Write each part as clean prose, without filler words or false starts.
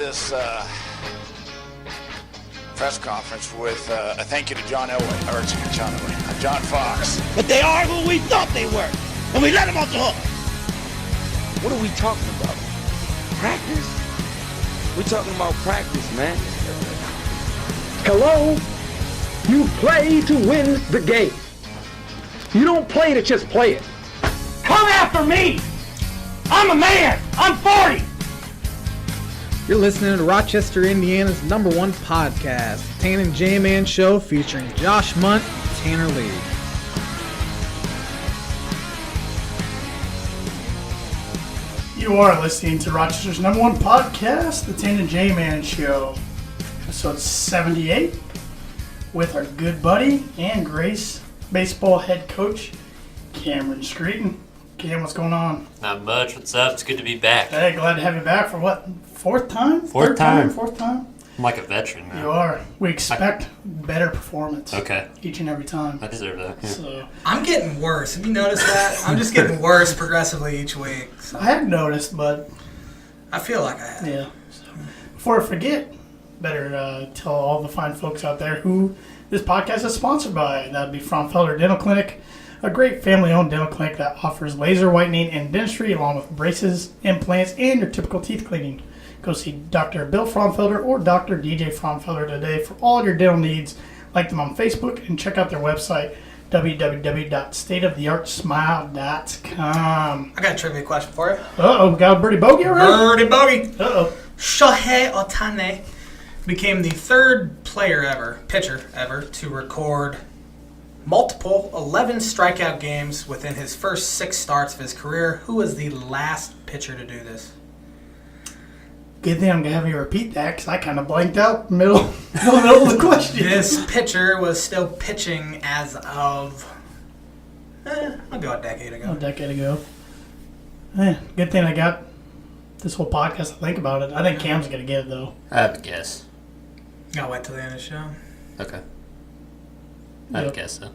this press conference with a thank you to John Fox. But they are who we thought they were, and we let them off the hook. What are we talking about? Practice? We're talking about practice, man. Hello? You play to win the game. You don't play to just play it. Come after me! I'm a man! I'm 40! You're listening to Rochester, Indiana's #1 podcast, the Tan and J-Man Show, featuring Josh Munt and Tanner Lee. You are listening to Rochester's #1 podcast, the Tan and J-Man Show, episode 78, with our good buddy and Grace baseball head coach, Cameron Screeton. Cam, what's going on? Not much. What's up? It's good to be back. Hey, glad to have you back for what, fourth time? Fourth time. Fourth time? I'm like a veteran now. You are. We expect better performance. Okay. Each and every time. I deserve that. Yeah. So I'm getting worse. Have you noticed that? I'm just getting worse progressively each week. So I hadn't noticed, but I feel like I have. yeah. So, before I forget, better tell all the fine folks out there who this podcast is sponsored by. That would be Fraunfelder Dental Clinic, a great family-owned dental clinic that offers laser whitening and dentistry along with braces, implants, and your typical teeth cleaning. Go see Dr. Bill Fraunfelder or Dr. DJ Fraunfelder today for all your dental needs. Like them on Facebook and check out their website, www.stateoftheartsmile.com. I got a trivia question for you. Uh-oh, got a Birdie Bogey already? Birdie Bogey. Uh-oh. Shohei Ohtani became the third pitcher ever, to record multiple 11 strikeout games within his first 6 starts of his career. Who was the last pitcher to do this? Good thing I'm going to have you repeat that because I kind of blanked out in the middle of the question. This pitcher was still pitching as of, I'll go a decade ago. A decade ago. Man, good thing I got this whole podcast to think about it. I think Cam's going to get it, though. I have a guess. I'll wait till the end of the show. Okay. I have a guess, though.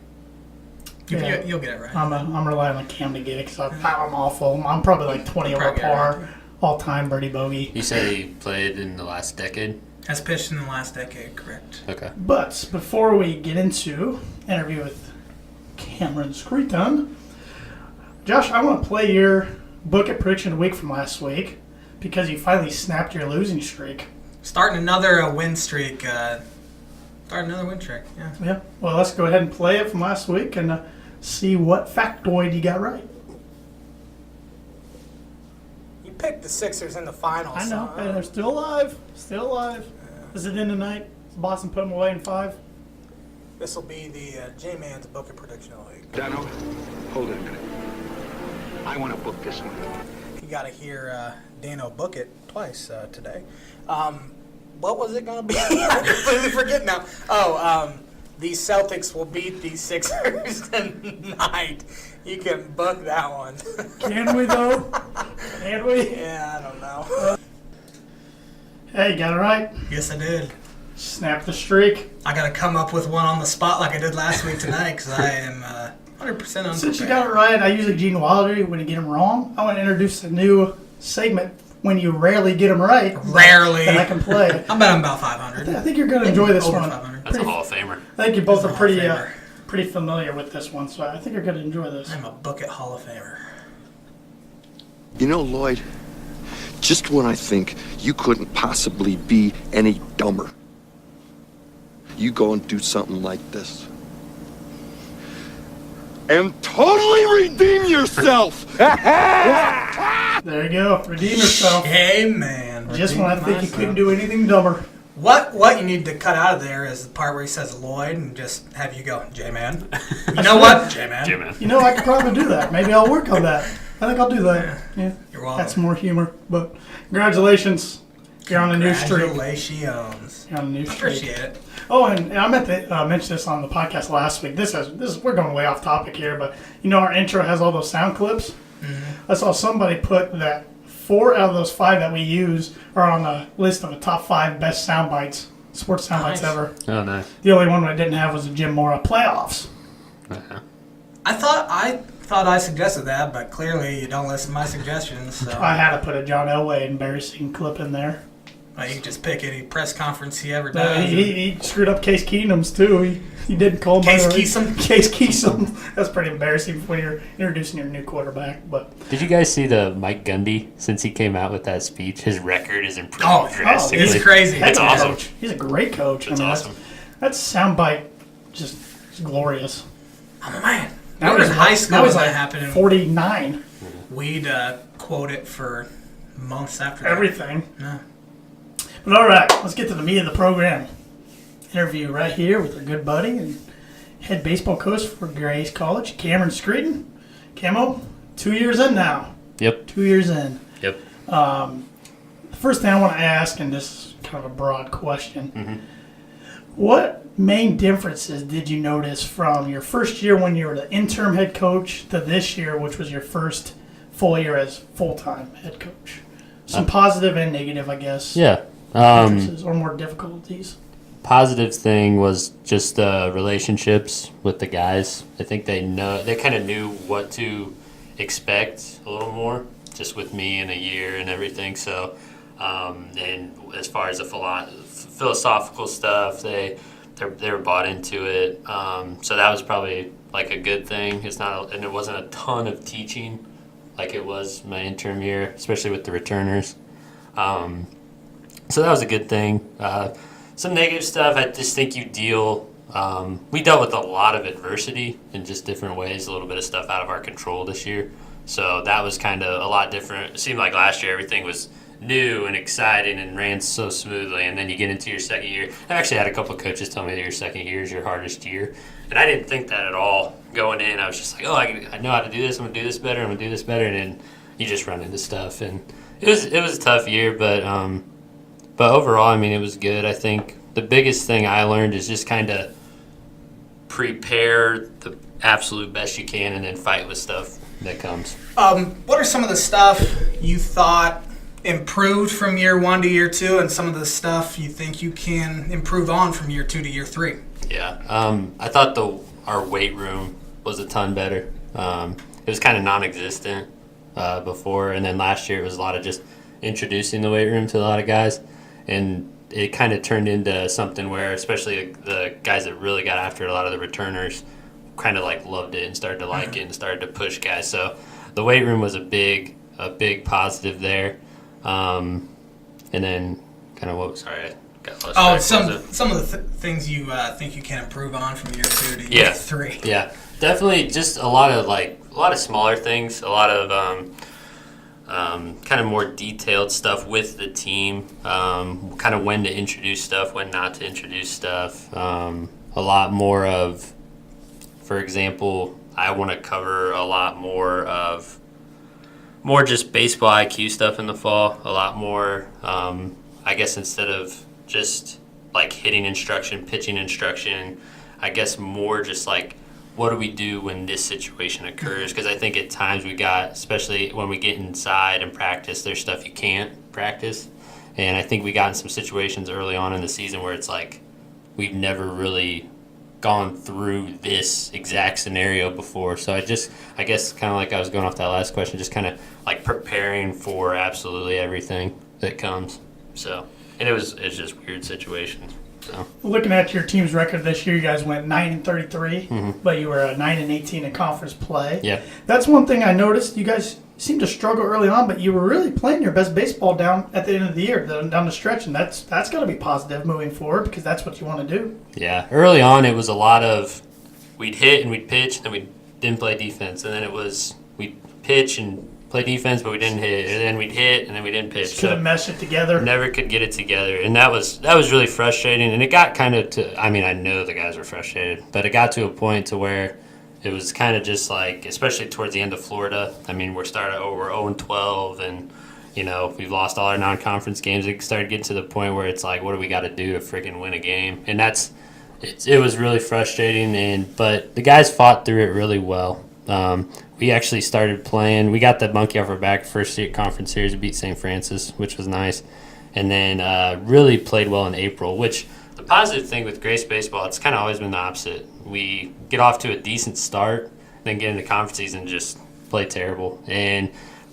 Yeah. You'll get it right. I'm relying on Cam to get it because I'm awful. I'm probably like 20 over par. All-time Birdie Bogey. You said he played in the last decade? Has pitched in the last decade, correct. Okay. But before we get into interview with Cameron Screeton, Josh, I want to play your book at prediction of the week from last week because you finally snapped your losing streak. Starting another win streak. Yeah. Yeah. Well, let's go ahead and play it from last week and see what factoid you got right. You picked the Sixers in the finals. I know, and they're still alive. Still alive. Yeah. Is it in tonight? Is Boston put them away in 5? This will be the J-Man's book of prediction of the week. Dano, hold it a minute. I want to book this one. You got to hear Dano book it twice today. What was it going to be? I completely forget now. The Celtics will beat the Sixers tonight. You can book that one. Can we, though? Can we? Yeah, I don't know. Hey, you got it right. Yes, I did. Snap the streak. I got to come up with one on the spot like I did last week tonight because I am 100% unprepared. Since you got it right, I usually Gene Wilder when you get them wrong. I want to introduce a new segment when you rarely get them right. Rarely. That I can play. I bet I'm about 500. I think you're going to enjoy this Over one. 500. That's a Hall of Famer. I think you both That's are a Hall of pretty familiar with this one, so I think you're going to enjoy this. I'm a book it Hall of Famer. You know, Lloyd, just when I think you couldn't possibly be any dumber, you go and do something like this. And totally redeem yourself! There you go. Redeem yourself. Hey, man. Just when I think you couldn't do anything dumber. What you need to cut out of there is the part where he says Lloyd and just have you go, J-Man. You know what? J-Man. J-Man. You know, I could probably do that. Maybe I'll work on that. I think I'll do that. Yeah. You're welcome. That's more humor. But congratulations. You're on a new streak. Congratulations. You're on a new streak. Appreciate it. Oh, and I meant to mention this on the podcast last week. This is we're going way off topic here, but you know our intro has all those sound clips. Mm-hmm. I saw somebody put that 4 out of those 5 that we use are on the list of the top 5 best sound bites, sports sound bites ever. Oh, nice. The only one I didn't have was the Jim Mora playoffs. Uh-huh. I thought I suggested that, but clearly you don't listen to my suggestions. So. I had to put a John Elway embarrassing clip in there. Well, you can just pick any press conference he ever Uh, does. he screwed up Case Keenum's too. He didn't call him Case by the right- Keesum? Case Keesum. That's pretty embarrassing when you're introducing your new quarterback. But Did you guys see the Mike Gundy since he came out with that speech? His record is improved Oh, drastically. it's crazy. That's heck of a awesome. coach. He's a great coach. That's awesome. That's soundbite, just glorious. I'm a man. Now We were he's in high school Now when he's that like happened. 49. We'd quote it for months after that. Everything. Yeah. But all right, let's get to the meat of the program. Interview right here with our good buddy and head baseball coach for Grace College, Cameron Screeton. Camo, 2 years in now. Yep. 2 years in. Yep. The first thing I want to ask, and this is kind of a broad question, Mm-hmm. what main differences did you notice from your first year when you were the interim head coach to this year, which was your first full year as full-time head coach? Some positive and negative, I guess. Yeah. Differences or more difficulties. Positive thing was just relationships with the guys. I think they kind of knew what to expect a little more, just with me in a year and everything. So, and as far as the philosophical stuff, they were bought into it. So that was probably like a good thing. And it wasn't a ton of teaching like it was my interim year, especially with the returners. So that was a good thing. Some negative stuff, I just think we dealt with a lot of adversity in just different ways, a little bit of stuff out of our control this year. So that was kind of a lot different. It seemed like last year everything was new and exciting and ran so smoothly, and then you get into your second year. I actually had a couple of coaches tell me that your second year is your hardest year, and I didn't think that at all going in. I was just like, I know how to do this. I'm going to do this better. I'm going to do this better, and then you just run into stuff. And it was a tough year, but overall, I mean, it was good. I think the biggest thing I learned is just kind of prepare the absolute best you can and then fight with stuff that comes. What are some of the stuff you thought improved from year 1 to year 2, and some of the stuff you think you can improve on from year 2 to year 3? Yeah, I thought our weight room was a ton better. It was kind of non-existent before, and then last year it was a lot of just introducing the weight room to a lot of guys, and it kind of turned into something where, especially the guys that really got after it, a lot of the returners kind of like loved it and started to like it and started to push guys. So the weight room was a big positive there. And then kind of sorry, I got lost. Oh, some of the things you think you can improve on from year 2 to year 3. Yeah, definitely just a lot of smaller things, a lot of kind of more detailed stuff with the team, kind of when to introduce stuff, when not to introduce stuff. A lot more of, for example, I want to cover a lot more just baseball IQ stuff in the fall, a lot more, I guess, instead of just like hitting instruction, pitching instruction, I guess more just like, what do we do when this situation occurs? Because I think at times especially when we get inside and practice, there's stuff you can't practice. And I think we got in some situations early on in the season where it's like, we've never really gone through this exact scenario before. So I guess kind of like I was going off that last question, just kind of like preparing for absolutely everything that comes. So, and it's just weird situations. So. Looking at your team's record this year, you guys went 9-33, but you were 9-18 in conference play. Yeah. That's one thing I noticed. You guys seemed to struggle early on, but you were really playing your best baseball down at the end of the year, down the stretch, and that's got to be positive moving forward because that's what you want to do. Yeah. Early on, it was a lot of we'd hit and we'd pitch, and then we didn't play defense, and then it was we'd pitch and play defense, but we didn't hit, and then we'd hit, and then we didn't pitch. Just couldn't mesh it together. Never could get it together, and that was really frustrating. And it got kind of to, I mean, I know the guys were frustrated, but it got to a point to where it was kind of just like, especially towards the end of Florida. I mean, we're 0-12, and we've lost all our non-conference games. It started getting to the point where it's like, what do we got to do to freaking win a game? And it was really frustrating. But the guys fought through it really well. We actually started playing. We got the monkey off our back first conference series. We beat St. Francis, which was nice. And then really played well in April, which the positive thing with Grace Baseball, it's kind of always been the opposite. We get off to a decent start, then get into conference season and just play terrible.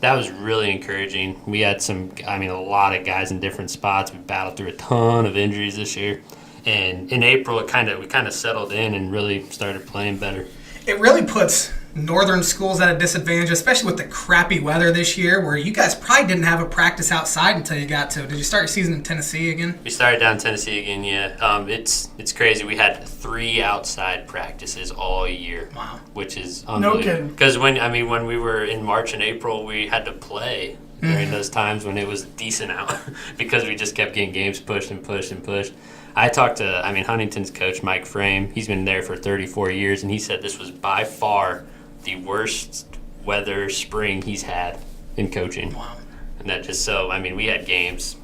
that was really encouraging. We had a lot of guys in different spots. We battled through a ton of injuries this year. And in April, we kind of settled in and really started playing better. It really puts northern schools at a disadvantage, especially with the crappy weather this year, where you guys probably didn't have a practice outside until you got to. Did you start your season in Tennessee again? We started down in Tennessee again, yeah. It's crazy. We had 3 outside practices all year. Wow. Which is No unbelievable. kidding. Because when we were in March and April, we had to play during those times when it was decent out because we just kept getting games pushed and pushed and pushed. I talked to, Huntington's coach, Mike Frame. He's been there for 34 years, and he said this was by far the worst weather spring he's had in coaching. Wow. And that just we had games,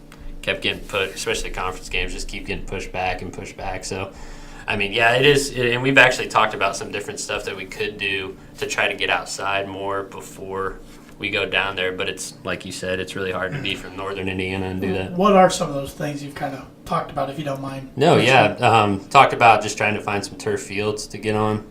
kept getting pushed, especially conference games, just keep getting pushed back and pushed back. So, it is, and we've actually talked about some different stuff that we could do to try to get outside more before we go down there. But it's, like you said, it's really hard to be from northern Indiana and do that. What are some of those things you've kind of talked about, if you don't mind? No, yeah. Talked about just trying to find some turf fields to get on.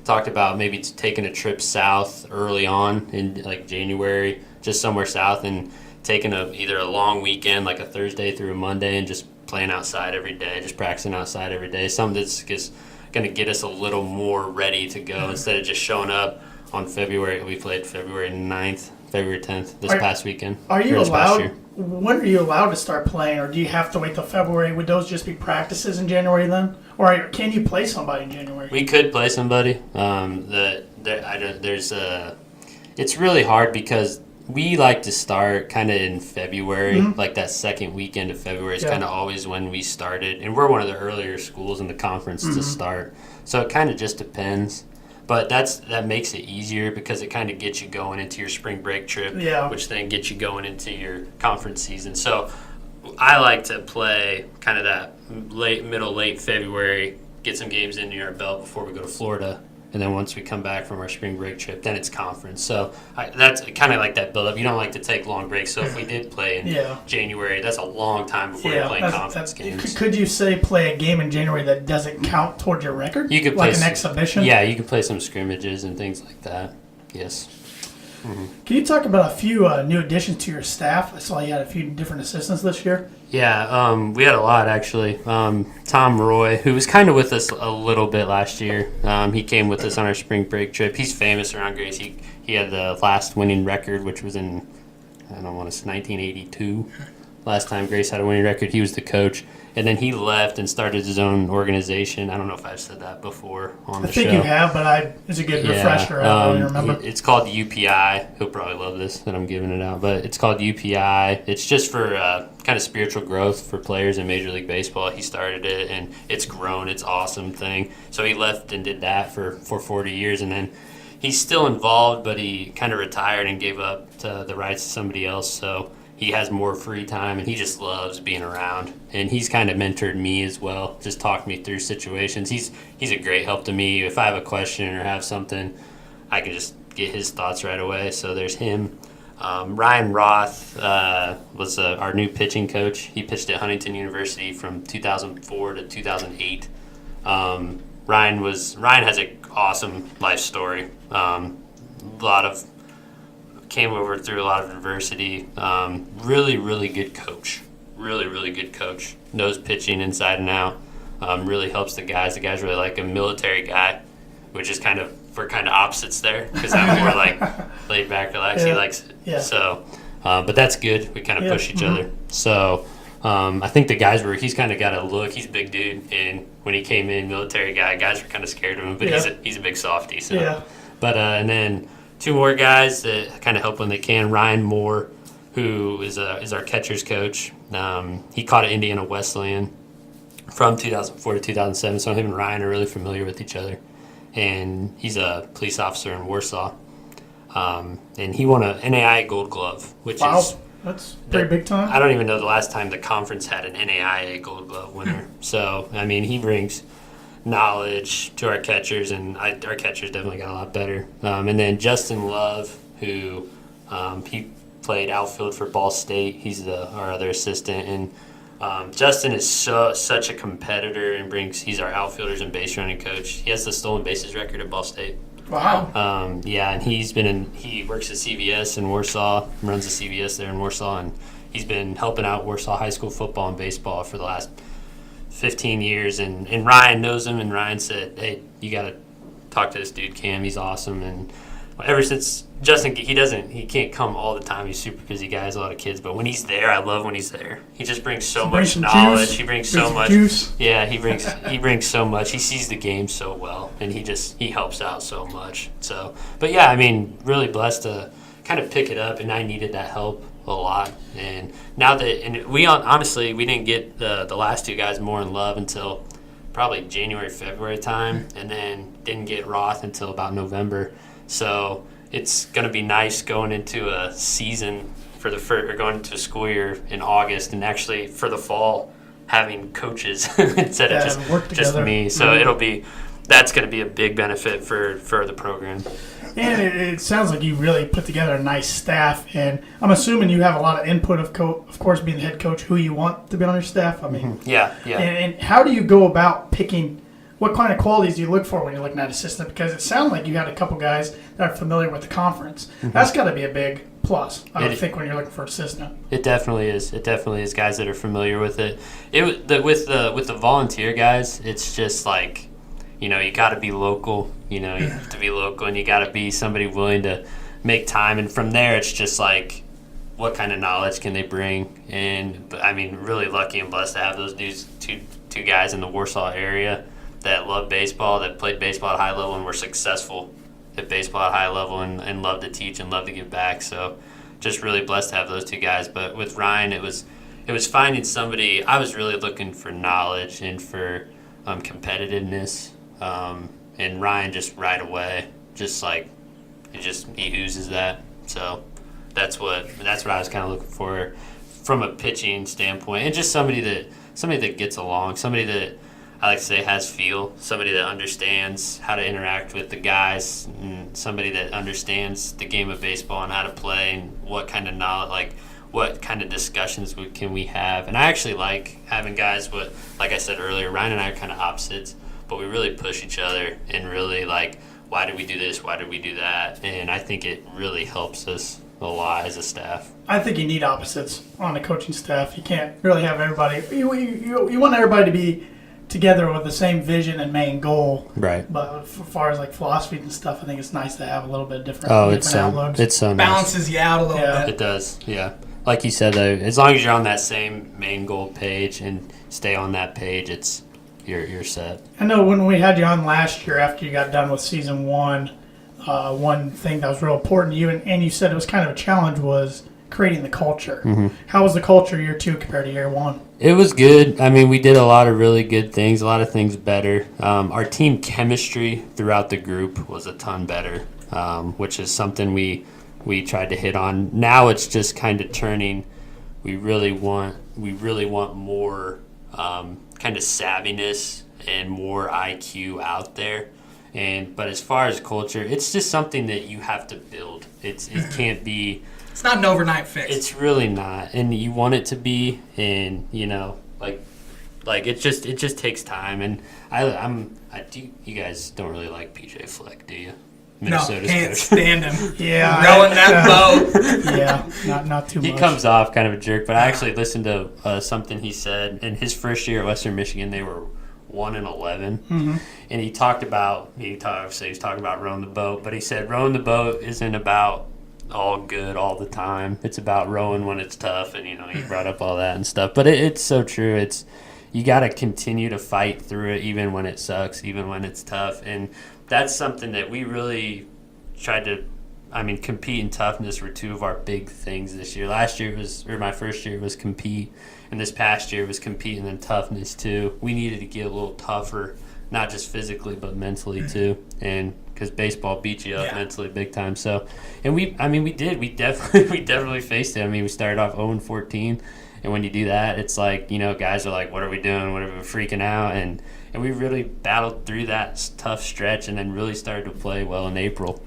Talked about maybe taking a trip south early on in like January, just somewhere south, and taking either a long weekend, like a Thursday through a Monday, and just playing outside every day, just practicing outside every day. Something that's just going to get us a little more ready to go instead of just showing up on February. We played February 9th, February 10th this past weekend. Are you allowed? When are you allowed to start playing, or do you have to wait till February? Would those just be practices in January then, or can you play somebody in January? We could play somebody. It's really hard because we like to start kind of in February, like that second weekend of February is kind of always when we started, and we're one of the earlier schools in the conference to start. So it kind of just depends. But that makes it easier because it kind of gets you going into your spring break trip, which then gets you going into your conference season. So I like to play kind of that late February, get some games into our belt before we go to Florida. And then once we come back from our spring break trip, then it's conference. So that's kind of like that build-up. You don't like to take long breaks. So if we did play in January, that's a long time before you're playing conference games. Could you play a game in January that doesn't count toward your record? You could like play an exhibition? Yeah, you could play some scrimmages and things like that. Yes. Mm-hmm. Can you talk about a few new additions to your staff? I saw you had a few different assistants this year. Yeah, we had a lot actually. Tom Roy, who was kind of with us a little bit last year, he came with us on our spring break trip. He's famous around Grace. He had the last winning record, which was in, 1982. Last time Grace had a winning record, he was the coach. And then he left and started his own organization. I don't know if I've said that before on the show. I think you have, but it's a good refresher. I don't remember. It's called UPI. He'll probably love this that I'm giving it out. But it's called UPI. It's just for kind of spiritual growth for players in Major League Baseball. He started it, and it's grown. It's an awesome thing. So he left and did that for 40 years. And then he's still involved, but he kind of retired and gave up the rights to somebody else. So he has more free time, and he just loves being around. And he's kind of mentored me as well, just talked me through situations. He's a great help to me. If I have a question or have something, I can just get his thoughts right away. So there's him. Ryan Roth was our new pitching coach. He pitched at Huntington University from 2004 to 2008. Ryan has an awesome life story. Came over through a lot of adversity. Really, really good coach. Really, really good coach. Knows pitching inside and out. Really helps the guys. The guys really like a military guy, which is we're kind of opposites there because I'm more like laid back, relaxed. He likes it. Yeah. So, but that's good. We kind of push each other. So, I think the guys he's kind of got a look. He's a big dude, and when he came in, military guy, guys were kind of scared of him, but he's a big softie. So, but and then 2 more guys that kind of help when they can. Ryan Moore, who is our catcher's coach. He caught at Indiana Wesleyan from 2004 to 2007, so him and Ryan are really familiar with each other. And he's a police officer in Warsaw. And he won an NAIA Gold Glove, which is... That's pretty big time. I don't even know the last time the conference had an NAIA Gold Glove winner. So, he brings knowledge to our catchers, and our catchers definitely got a lot better. And then Justin Love, who he played outfield for Ball State. He's our other assistant, and Justin is such a competitor and he's our outfielders and base running coach. He has the stolen bases record at Ball State. Wow. Yeah, and he works at CVS in Warsaw, runs the CVS there in Warsaw, and he's been helping out Warsaw high school football and baseball for the last 15 years. And Ryan knows him, and Ryan said, hey, you got to talk to this dude, Cam. He's awesome. And ever since Justin, he can't come all the time. He's a super busy guy, has a lot of kids. But when he's there, I love when he's there. He just brings so much knowledge. Juice. He brings so much. Juice. Yeah, he brings so much. He sees the game so well, and he helps out so much. So, but yeah, I mean, really blessed to kind of pick it up, and I needed that help a lot. And now that honestly, we didn't get the last two guys more in love until probably January, February time, and then didn't get Roth until about November. So it's going to be nice going into a season going into a school year in August, and actually for the fall having coaches instead of just me. So that's going to be a big benefit for the program. And it sounds like you really put together a nice staff, and I'm assuming you have a lot of input of course, being the head coach, who you want to be on your staff. I mean, yeah. And how do you go about picking? What kind of qualities do you look for when you're looking at assistant? Because it sounded like you had a couple guys that are familiar with the conference. That's got to be a big plus, I would think, when you're looking for assistant. It definitely is. It definitely is guys that are familiar with it. With the volunteer guys, it's just like, you got to be local. You have to be local, and you got to be somebody willing to make time. And from there, it's just like, what kind of knowledge can they bring? And I mean, really lucky and blessed to have those dudes, two guys in the Warsaw area that love baseball, that played baseball at a high level and were successful at baseball at a high level and love to teach and love to give back. So just really blessed to have those two guys. But with Ryan, it was finding somebody. I was really looking for knowledge and for competitiveness. And Ryan just right away, just like, he oozes that. So that's what I was kind of looking for from a pitching standpoint, and just somebody that gets along, somebody that I like to say has feel, somebody that understands how to interact with the guys, and somebody that understands the game of baseball and how to play, and what kind of knowledge, like what kind of discussions can we have. And I actually like having guys like I said earlier, Ryan and I are kind of opposites, but we really push each other and really like, why did we do this? Why did we do that? And I think it really helps us a lot as a staff. I think you need opposites on the coaching staff. You can't really have everybody. You want everybody to be together with the same vision and main goal. Right. But as far as like philosophy and stuff, I think it's nice to have a little bit different, outlooks. It's so nice. Balances you out a little bit. It does, yeah. Like you said, though, as long as you're on that same main goal page and stay on that page, you're set. I know when we had you on last year after you got done with season one thing that was real important to you, and you said it was kind of a challenge, was creating the culture. How was the culture year 2 compared to year 1? It was good. I mean, we did a lot of really good things, a lot of things better. Our team chemistry throughout the group was a ton better, which is something we tried to hit on. Now it's just kind of turning. We really want more kind of savviness and more IQ out there. But as far as culture, it's just something that you have to build. It can't be. It's not an overnight fix. It's really not, and you want it to be, and like it just takes time. And you guys don't really like PJ Fleck, do you? Minnesota's can't stand him. Yeah, rowing that boat. Yeah, not too much. He comes off kind of a jerk, but I actually listened to something he said in his first year at Western Michigan. They were 1-11, and he talked about rowing the boat, but he said rowing the boat isn't about all good all the time. It's about rowing when it's tough, and he brought up all that and stuff. But it's so true. You got to continue to fight through it, even when it sucks, even when it's tough, and that's something that we really tried to. I mean, compete and toughness were two of our big things this year. My first year was compete, and this past year was compete and then toughness too. We needed to get a little tougher, not just physically but mentally too, and because baseball beats you up mentally big time. So, and we definitely faced it. I mean, we started off 0-14, and when you do that, it's like guys are like, "What are we doing? What are we freaking out?" And we really battled through that tough stretch, and then really started to play well in April.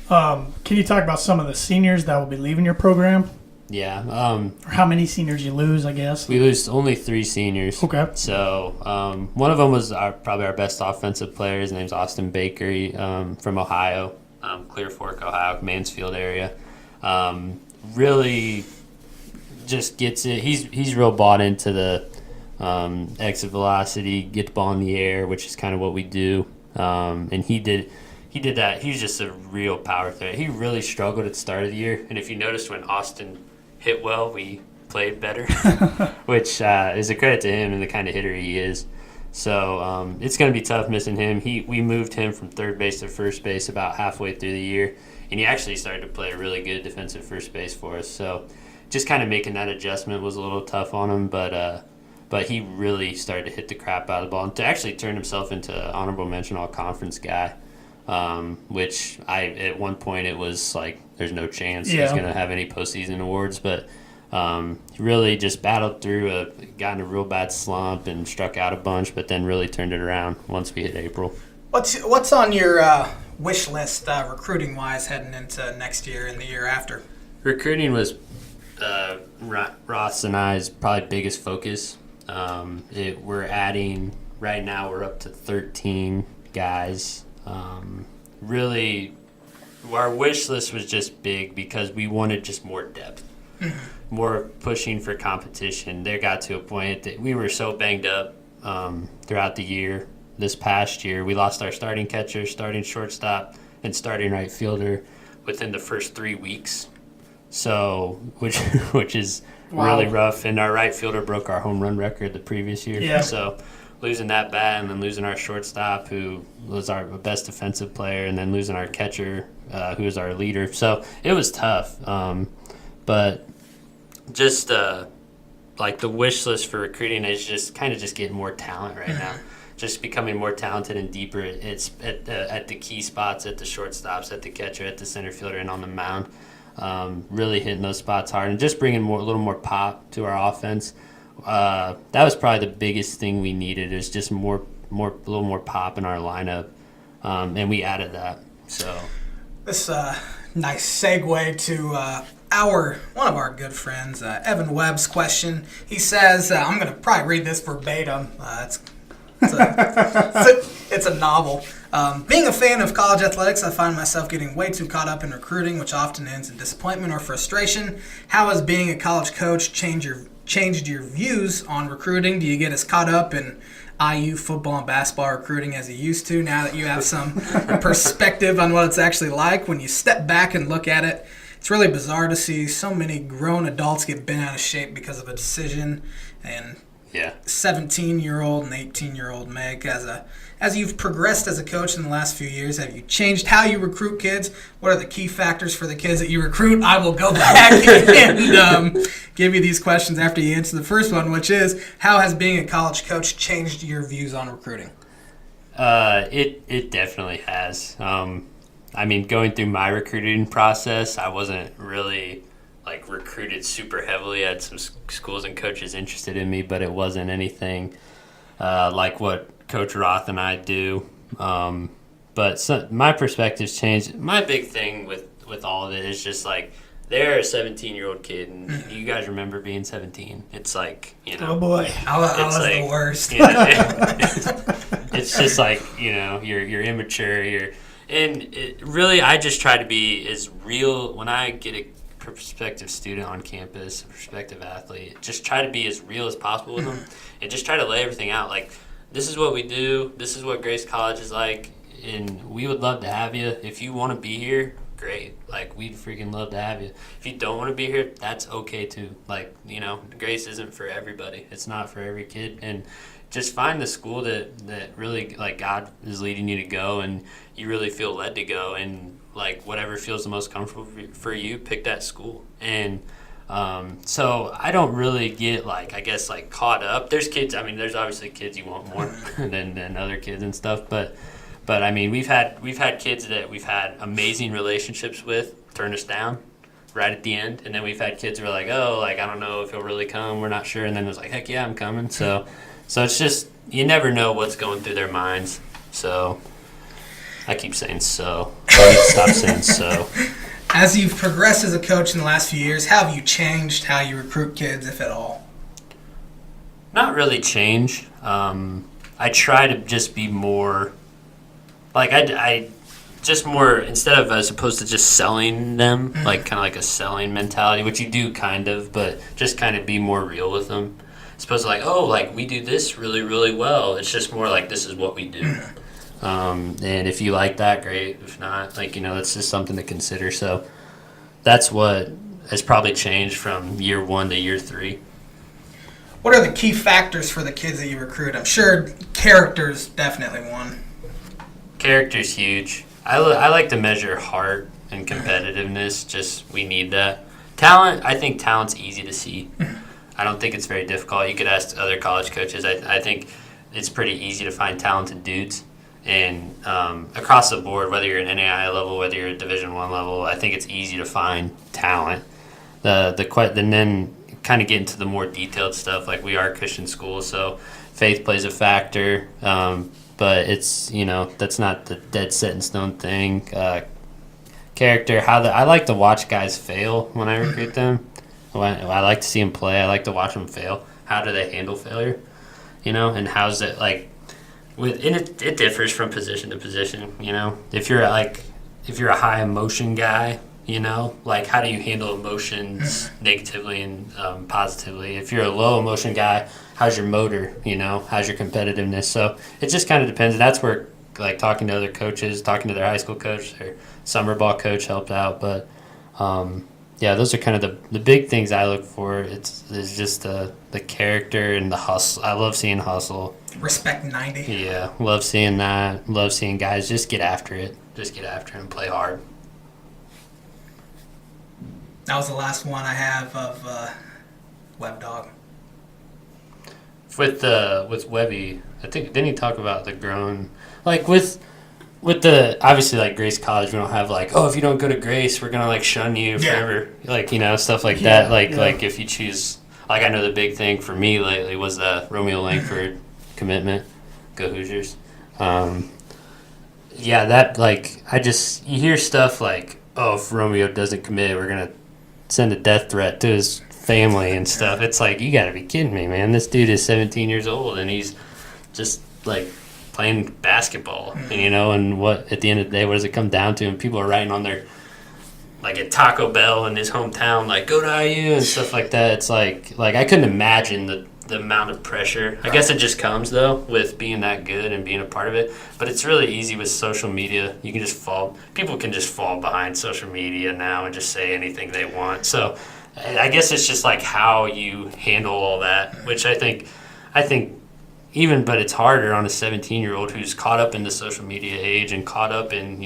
Can you talk about some of the seniors that will be leaving your program? Yeah. Or how many seniors you lose, I guess. We lose only 3 seniors. Okay. So one of them was probably our best offensive player. His name's Austin Baker, from Ohio, Clear Fork, Ohio, Mansfield area. Really just gets it. He's real bought into the exit velocity, get the ball in the air, which is kind of what we do. And he did that. He was just a real power threat. He really struggled at the start of the year. And if you noticed, when Austin hit well, we played better, which is a credit to him and the kind of hitter he is. So it's going to be tough missing him. We moved him from third base to first base about halfway through the year, and he actually started to play a really good defensive first base for us. So just kind of making that adjustment was a little tough on him, but he really started to hit the crap out of the ball and to actually turn himself into an honorable mention all-conference guy, which at one point it was like there's no chance he's going to have any postseason awards, but he really just battled through, got in a real bad slump and struck out a bunch, but then really turned it around once we hit April. What's on your wish list recruiting-wise heading into next year and the year after? Recruiting was Ross and I's probably biggest focus. We're adding, right now we're up to 13 guys. Really, our wish list was just big because we wanted just more depth. More pushing for competition. There got to a point that we were so banged up throughout the year. This past year, we lost our starting catcher, starting shortstop, and starting right fielder within the first 3 weeks. So, which is really rough. And our right fielder broke our home run record the previous year. Yeah. So, losing that bat and then losing our shortstop, who was our best defensive player, and then losing our catcher, who was our leader. So, it was tough. But just like the wish list for recruiting is just kind of just getting more talent right now. Just becoming more talented and deeper. It's at the key spots, at the shortstops, at the catcher, at the center fielder, and on the mound. Really hitting those spots hard and just bringing a little more pop to our offense. That was probably the biggest thing we needed, is just a little more pop in our lineup, and we added that. So this nice segue to one of our good friends, Evan Webb's question. He says, I'm going to probably read this verbatim. It's a novel. Being a fan of college athletics, I find myself getting way too caught up in recruiting, which often ends in disappointment or frustration. How has being a college coach changed your views on recruiting? Do you get as caught up in IU football and basketball recruiting as you used to, now that you have some perspective on what it's actually like when you step back and look at it? It's really bizarre to see so many grown adults get bent out of shape because of a decision, and 17-year-old and 18-year-old make. As you've progressed as a coach in the last few years, have you changed how you recruit kids? What are the key factors for the kids that you recruit? I will go back and give you these questions after you answer the first one, which is, how has being a college coach changed your views on recruiting? It definitely has. Going through my recruiting process, I wasn't really recruited super heavily. I had some schools and coaches interested in me, but it wasn't anything like what Coach Roth and I do. But my perspective's changed. My big thing with all of it is just they're a 17-year-old kid, and you guys remember being 17. It's oh boy, I was the worst. It's just you're immature. Really, I just try to be as real when I get a prospective student on campus, a prospective athlete. Just try to be as real as possible with them, and just try to lay everything out. This is what we do. This is what Grace College is like, and we would love to have you. If you want to be here, great. We'd freaking love to have you. If you don't want to be here, that's okay too. Grace isn't for everybody. It's not for every kid, and just find the school that really God is leading you to go, and you really feel led to go, and whatever feels the most comfortable for you, pick that school. And so I don't really get caught up. There's kids. There's obviously kids you want more than other kids and stuff. But we've had kids that we've had amazing relationships with turn us down right at the end, and then we've had kids who are I don't know if he'll really come. We're not sure. And then it was heck yeah, I'm coming. So it's just, you never know what's going through their minds. So I keep saying so. I need to stop saying so. As you've progressed as a coach in the last few years, how have you changed how you recruit kids, if at all? Not really change. I try to just be more, like I just more, instead of as opposed to just selling them, like kind of like a selling mentality, which you do kind of, but just kind of be more real with them. As opposed to like, oh, like we do this really, really well. It's just more like this is what we do. And if you like that, great. If not, like, it's just something to consider. So that's what has probably changed from year 1 to year 3. What are the key factors for the kids that you recruit? I'm sure character's definitely one. Character's huge. I like to measure heart and competitiveness. Just we need that. Talent, I think talent's easy to see. I don't think it's very difficult. You could ask other college coaches. I think it's pretty easy to find talented dudes. And across the board, whether you're an NAIA level, whether you're a Division I level, I think it's easy to find talent. And then kind of get into the more detailed stuff, like we are a Christian school, so faith plays a factor. But it's, that's not the dead set in stone thing. Character, I like to watch guys fail when I recruit them. I like to see them play. I like to watch them fail. How do they handle failure? And how's it like? It differs from position to position. If you're a high emotion guy, like how do you handle emotions negatively and positively? If you're a low emotion guy, how's your motor? How's your competitiveness? So it just kind of depends. And that's where like talking to other coaches, talking to their high school coach, their summer ball coach helped out. But those are kind of the big things I look for. It's just the character and the hustle. I love seeing hustle. Respect 90. Yeah, love seeing that. Love seeing guys just get after it. Just get after it and play hard. That was the last one I have of Web Dog. With Webby, I think didn't he talk about the grown, like with the obviously like Grace College, we don't have like, oh, if you don't go to Grace, we're gonna like shun you forever, like stuff like that. Like if you choose, like I know the big thing for me lately was the Romeo Langford commitment. Go Hoosiers. That like you hear stuff like, oh, if Romeo doesn't commit, we're gonna send a death threat to his family and stuff. It's like, you gotta be kidding me, man. This dude is 17 years old and he's just like playing basketball, and what at the end of the day, what does it come down to? And people are writing on their, like at Taco Bell in his hometown, like go to IU and stuff like that. It's like I couldn't imagine the amount of pressure. I guess it just comes though with being that good and being a part of it. But it's really easy with social media. You can just people can just fall behind social media now and just say anything they want. So I guess it's just like how you handle all that, which I think but it's harder on a 17-year-old who's caught up in the social media age and caught up in,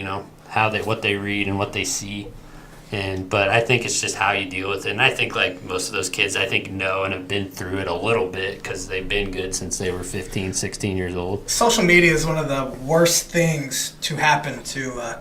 what they read and what they see. But I think it's just how you deal with it. And I think like most of those kids, know and have been through it a little bit because they've been good since they were 15, 16 years old. Social media is one of the worst things to happen to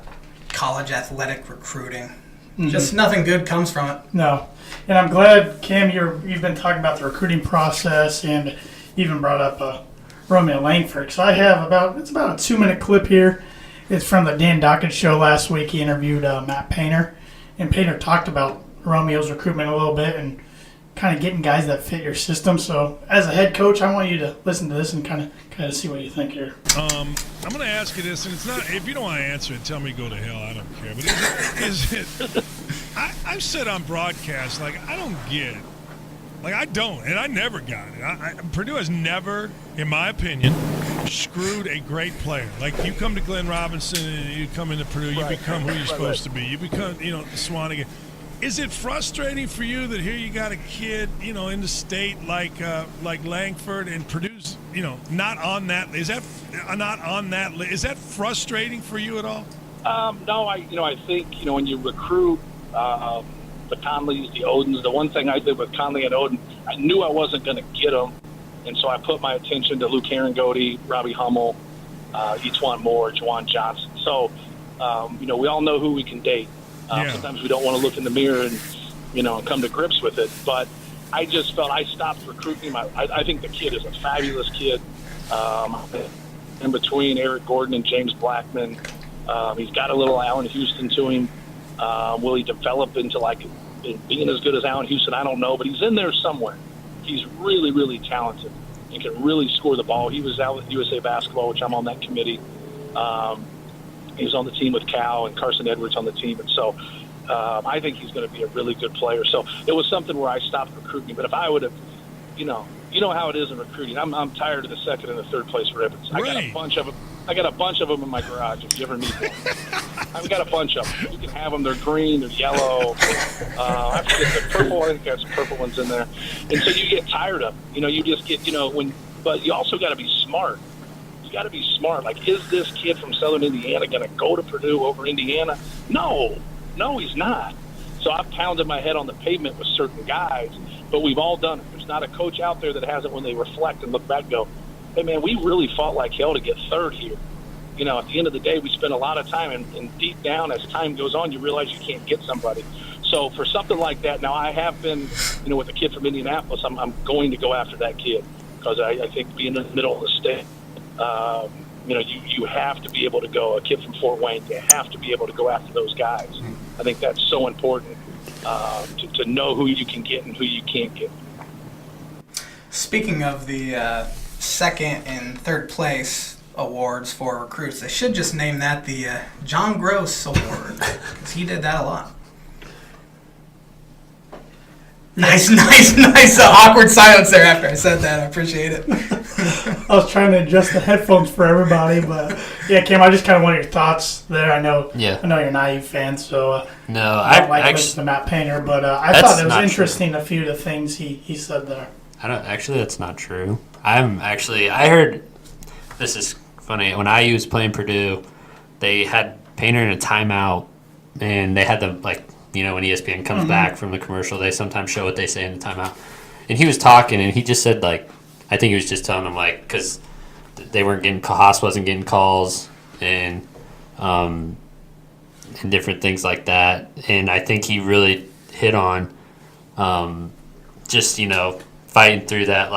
college athletic recruiting. Mm-hmm. Just nothing good comes from it. No. And I'm glad, Cam, you've been talking about the recruiting process and even brought up Romeo Langford. So I have about a 2-minute clip here. It's from the Dan Dockett show last week. He interviewed Matt Painter. And Painter talked about Romeo's recruitment a little bit and kind of getting guys that fit your system. So as a head coach, I want you to listen to this and kind of see what you think here. I'm going to ask you this, and it's not, if you don't want to answer it, tell me go to hell. I don't care. But is it I've said on broadcast, like, I don't get it. Like, I don't, and I never got it. Purdue has never, in my opinion, screwed a great player. Like, you come to Glenn Robinson and you come into Purdue, you become who you're supposed to be. You become, Swanigan. Is it frustrating for you that here you got a kid, in the state like Langford and Purdue's, not on that? Is that not on that list? Is that frustrating for you at all? No, I think, when you recruit the Conleys, the Odens, the one thing I did with Conley and Oden, I knew I wasn't going to get them. And so I put my attention to Luke Herringody, Robbie Hummel, Etuan Moore, Juwan Johnson. So, we all know who we can date. Sometimes we don't want to look in the mirror and, come to grips with it. But I just felt I stopped recruiting him. I think the kid is a fabulous kid. In between Eric Gordon and James Blackman, he's got a little Allen Houston to him. Will he develop into like being as good as Allen Houston? I don't know, but he's in there somewhere. He's really, really talented and can really score the ball. He was out with USA Basketball, which I'm on that committee. He was on the team with Cal and Carson Edwards on the team, and so I think he's going to be a really good player. So it was something where I stopped recruiting. But if I would have, you know how it is in recruiting. I'm tired of the second and the third place ribbons. I got a bunch of them. I got a bunch of them in my garage. If you ever need one, I've got a bunch of them. You can have them. They're green. They're yellow. I forget the purple. I think I got some purple ones in there. And so you get tired of them. You just get But you also got to be smart. You got to be smart. Like, is this kid from Southern Indiana going to go to Purdue over Indiana? No, he's not. So I've pounded my head on the pavement with certain guys, but we've all done it. There's not a coach out there that hasn't, when they reflect and look back, and go, hey, man, we really fought like hell to get third here. At the end of the day, we spend a lot of time, and deep down, as time goes on, you realize you can't get somebody. So for something like that, now I have been, with the kid from Indianapolis, I'm going to go after that kid because I think being in the middle of the state, you have to be able to go. A kid from Fort Wayne, you have to be able to go after those guys. I think that's so important to know who you can get and who you can't get. Speaking of the second and third place awards for recruits, they should just name that the John Gross Award because he did that a lot. Nice, awkward silence there after I said that. I appreciate it. I was trying to adjust the headphones for everybody, but yeah, Cam, I just kind of want your thoughts there. I know you're a naive fan, so no, I don't like listening to Matt Painter, but I thought it was interesting a few of the things he said there. That's not true. I heard, this is funny, when I was playing Purdue, they had Painter in a timeout, and they had them when ESPN comes back from the commercial, they sometimes show what they say in the timeout. And he was talking, and he just said, I think he was just telling them, because they weren't getting, Haas wasn't getting calls, and different things like that. And I think he really hit on fighting through that,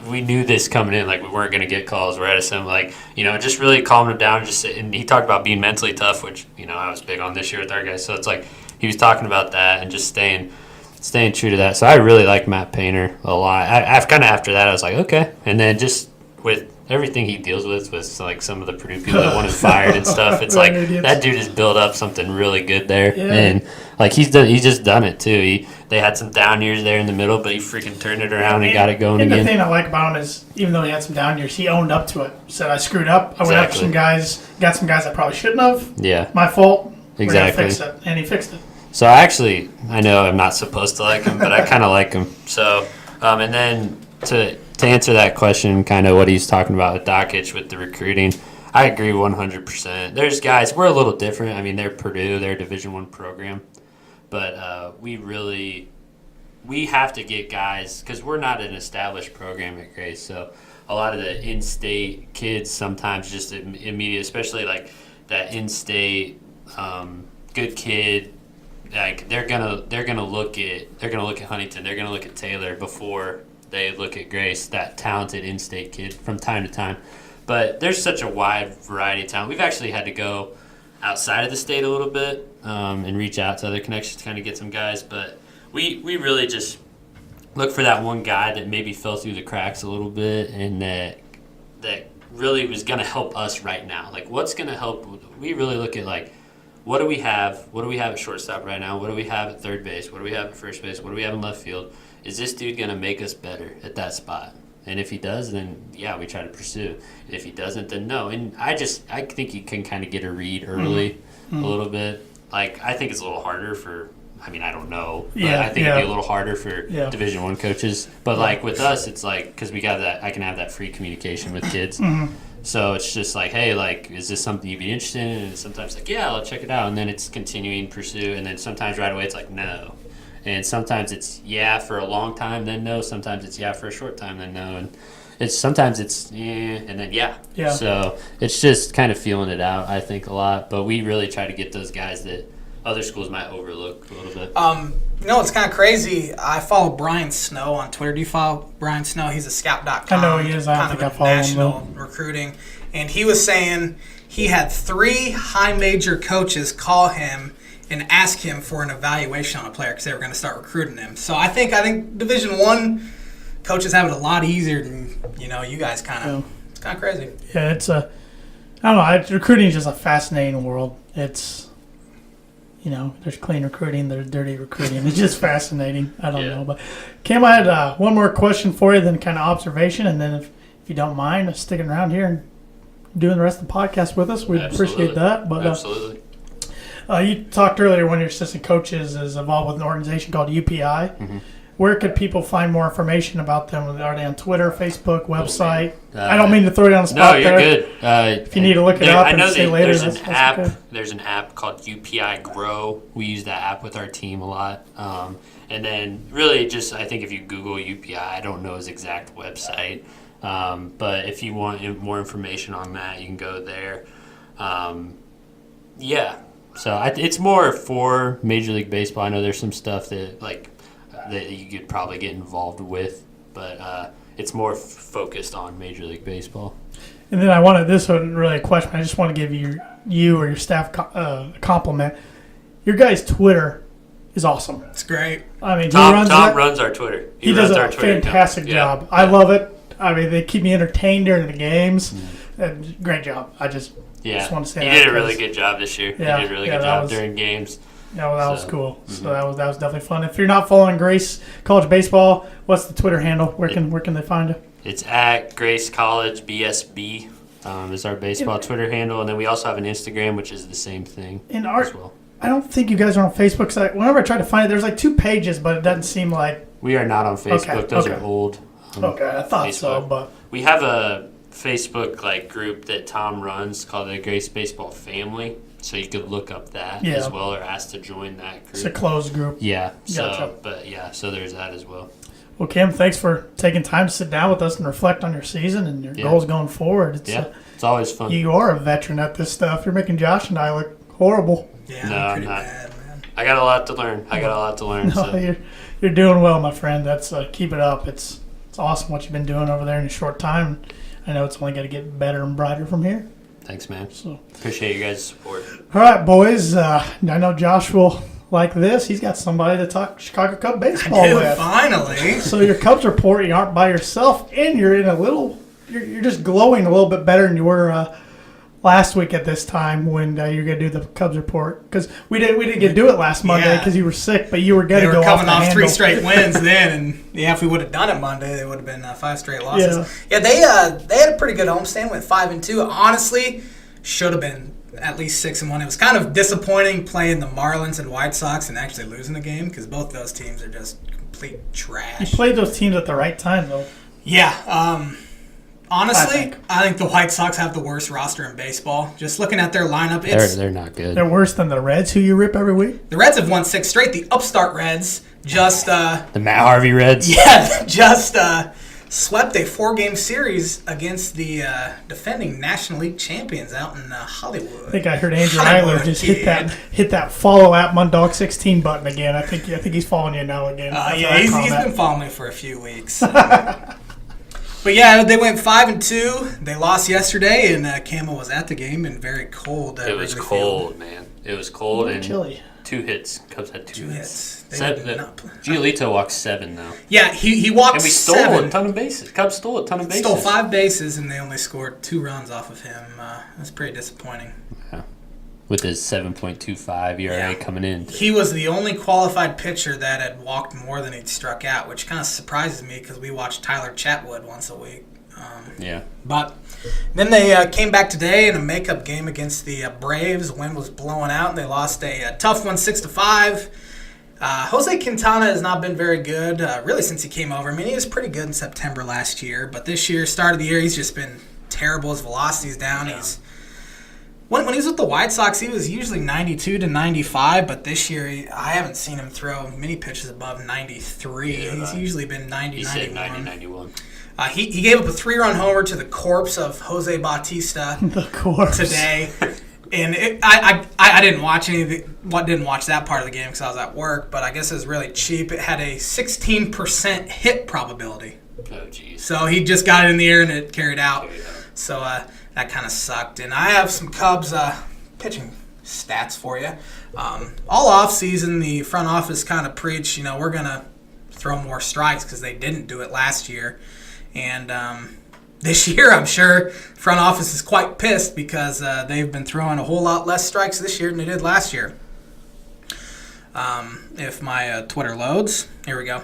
we knew this coming in, we weren't going to get calls. We're at some, just really calming him down. And he talked about being mentally tough, which, I was big on this year with our guys. So it's he was talking about that and just staying true to that. So I really like Matt Painter a lot. I've kind of after that, I was like, okay. And then just with everything he deals with some of the Purdue people that want him fired and stuff, it's that dude has built up something really good there. Yeah. And he's just done it too. They had some down years there in the middle, but he freaking turned it around and got it going again. And the thing I like about him is, even though he had some down years, he owned up to it. Said, I screwed up. I went after some guys, got some guys I probably shouldn't have. Yeah. My fault. Exactly. We're gonna fix it. And he fixed it. So I know I'm not supposed to like him, but I kind of like him. So, and then to answer that question, kind of what he's talking about with Dockich with the recruiting, I agree 100%. There's guys, we're a little different. I mean, they're Purdue, they're a Division I program. But we have to get guys, because we're not an established program at Grace. So a lot of the in-state kids sometimes just immediate, especially that in-state good kid, they're gonna look at Huntington, they're gonna look at Taylor before they look at Grace, that talented in-state kid from time to time. But there's such a wide variety of talent. We've actually had to go outside of the state a little bit and reach out to other connections to kind of get some guys. But we really just look for that one guy that maybe fell through the cracks a little bit and that really was going to help us right now. What's going to help? We really look at, what do we have? What do we have at shortstop right now? What do we have at third base? What do we have at first base? What do we have in left field? Is this dude going to make us better at that spot? And if he does, then yeah, we try to pursue. If he doesn't, then no. And I think you can kind of get a read early a little bit. I think it's a little harder for, I don't know. But I think it'd be a little harder for Division I coaches. But with us, it's because we got that, I can have that free communication with kids. So it's just hey, is this something you'd be interested in? And sometimes yeah, I'll check it out. And then it's continuing pursue. And then sometimes right away it's no. And sometimes it's yeah for a long time, then no. Sometimes it's yeah for a short time, then no. And sometimes it's and then yeah. So it's just kind of feeling it out, I think, a lot. But we really try to get those guys that other schools might overlook a little bit. It's kind of crazy. I follow Brian Snow on Twitter. Do you follow Brian Snow? He's a scout.com. I know he is. I think I follow national him. Recruiting. And he was saying he had 3 high major coaches call him and ask him for an evaluation on a player because they were going to start recruiting him. So I think Division I coaches have it a lot easier than you guys kind of. It's kind of crazy. Yeah, it's I don't know. Recruiting is just a fascinating world. It's there's clean recruiting, there's dirty recruiting. It's just fascinating. I don't know, but Cam, I had one more question for you, then kind of observation, and then if you don't mind sticking around here and doing the rest of the podcast with us, we'd appreciate that. But absolutely. You talked earlier one of your assistant coaches is involved with an organization called UPI. Mm-hmm. Where could people find more information about them? Are they on Twitter, Facebook, website? I don't mean to throw you on the spot. No, you're good. If you need to look it up I know and say later, there's that's an app. okay. There's an app called UPI Grow. We use that app with our team a lot. And then really just I think if you Google UPI, I don't know his exact website. But if you want more information on that, you can go there. So it's more for Major League Baseball. I know there's some stuff that you could probably get involved with, but it's more focused on Major League Baseball. And then this wasn't really a question. I just want to give you or your staff a compliment. Your guys' Twitter is awesome. It's great. I mean, Tom runs our Twitter. He does a fantastic job. I love it. I mean, they keep me entertained during the games. And great job. I just want to say he did a really good job this year. Yeah, he did a really good job during games. Yeah, well, that was cool. Mm-hmm. So that was definitely fun. If you're not following Grace College Baseball, what's the Twitter handle? Where can they find it? It's at Grace College BSB is our baseball Twitter handle, and then we also have an Instagram, which is the same thing as well. I don't think you guys are on Facebook. Cause whenever I try to find it, there's like 2 pages, but it doesn't seem like we are not on Facebook. Okay. Those are old. I thought Facebook. So, but we have a Facebook group that Tom runs called the Grace Baseball Family. So you could look up that as well, or ask to join that group. It's a closed group. Yeah. Gotcha. So there's that as well. Well, Kim, thanks for taking time to sit down with us and reflect on your season and your goals going forward. It's always fun. You are a veteran at this stuff. You're making Josh and I look horrible. Yeah, no, I'm not. Bad, man. I got a lot to learn. No, you're doing well, my friend. That's keep it up. It's awesome what you've been doing over there in a short time. I know it's only going to get better and brighter from here. Thanks, man. So appreciate you guys' support. All right, boys. I know Josh will like this. He's got somebody to talk Chicago Cub baseball with. Finally. So your Cubs report, you aren't by yourself, and you're in you're just glowing a little bit better than you were last week at this time when you're going to do the Cubs report. Because we didn't get to do it last Monday because you were sick, but you were going to go coming off handle. 3 straight wins then, and if we would have done it Monday, they would have been 5 straight losses. Yeah, they had a pretty good homestand, went 5-2. Honestly, should have been at least 6-1. It was kind of disappointing playing the Marlins and White Sox and actually losing the game because both of those teams are just complete trash. You played those teams at the right time, though. Yeah. Honestly, I think the White Sox have the worst roster in baseball. Just looking at their lineup, they're not good. They're worse than the Reds, who you rip every week? The Reds have won 6 straight. The upstart Reds just... the Matt Harvey Reds? Yeah, just swept a 4-game series against the defending National League champions out in Hollywood. I think I heard Andrew Eiler just hit that follow at Mundog 16 button again. I think he's following you now again. He's been following me for a few weeks. But yeah, they went 5-2. They lost yesterday, and Camo was at the game and very cold. It was cold, man. It was cold and chilly. 2 hits. Cubs had 2 hits. Giolito walked 7 though. Yeah, he walked 7. And we stole a ton of bases. Cubs stole a ton of bases. Stole 5 bases, and they only scored 2 runs off of him. That's pretty disappointing. Yeah. With his 7.25 ERA coming in. He was the only qualified pitcher that had walked more than he'd struck out, which kind of surprises me because we watch Tyler Chatwood once a week. But then they came back today in a makeup game against the Braves. The wind was blowing out, and they lost a tough one, 6-5. Jose Quintana has not been very good, really, since he came over. I mean, he was pretty good in September last year, but this year, start of the year, he's just been terrible. His velocity's down. Yeah. When he was with the White Sox, he was usually 92 to 95, but this year I haven't seen him throw many pitches above 93. He's usually been 90, he 91. Said 90, 91. He gave up a 3-run homer to the corpse of Jose Bautista today. And I didn't watch didn't watch that part of the game because I was at work, but I guess it was really cheap. It had a 16% hit probability. Oh, geez. So he just got it in the air and it carried out. So that kind of sucked. And I have some Cubs pitching stats for you. All off season, the front office kind of preached, we're going to throw more strikes because they didn't do it last year. And this year, I'm sure front office is quite pissed because they've been throwing a whole lot less strikes this year than they did last year. If my Twitter loads, here we go.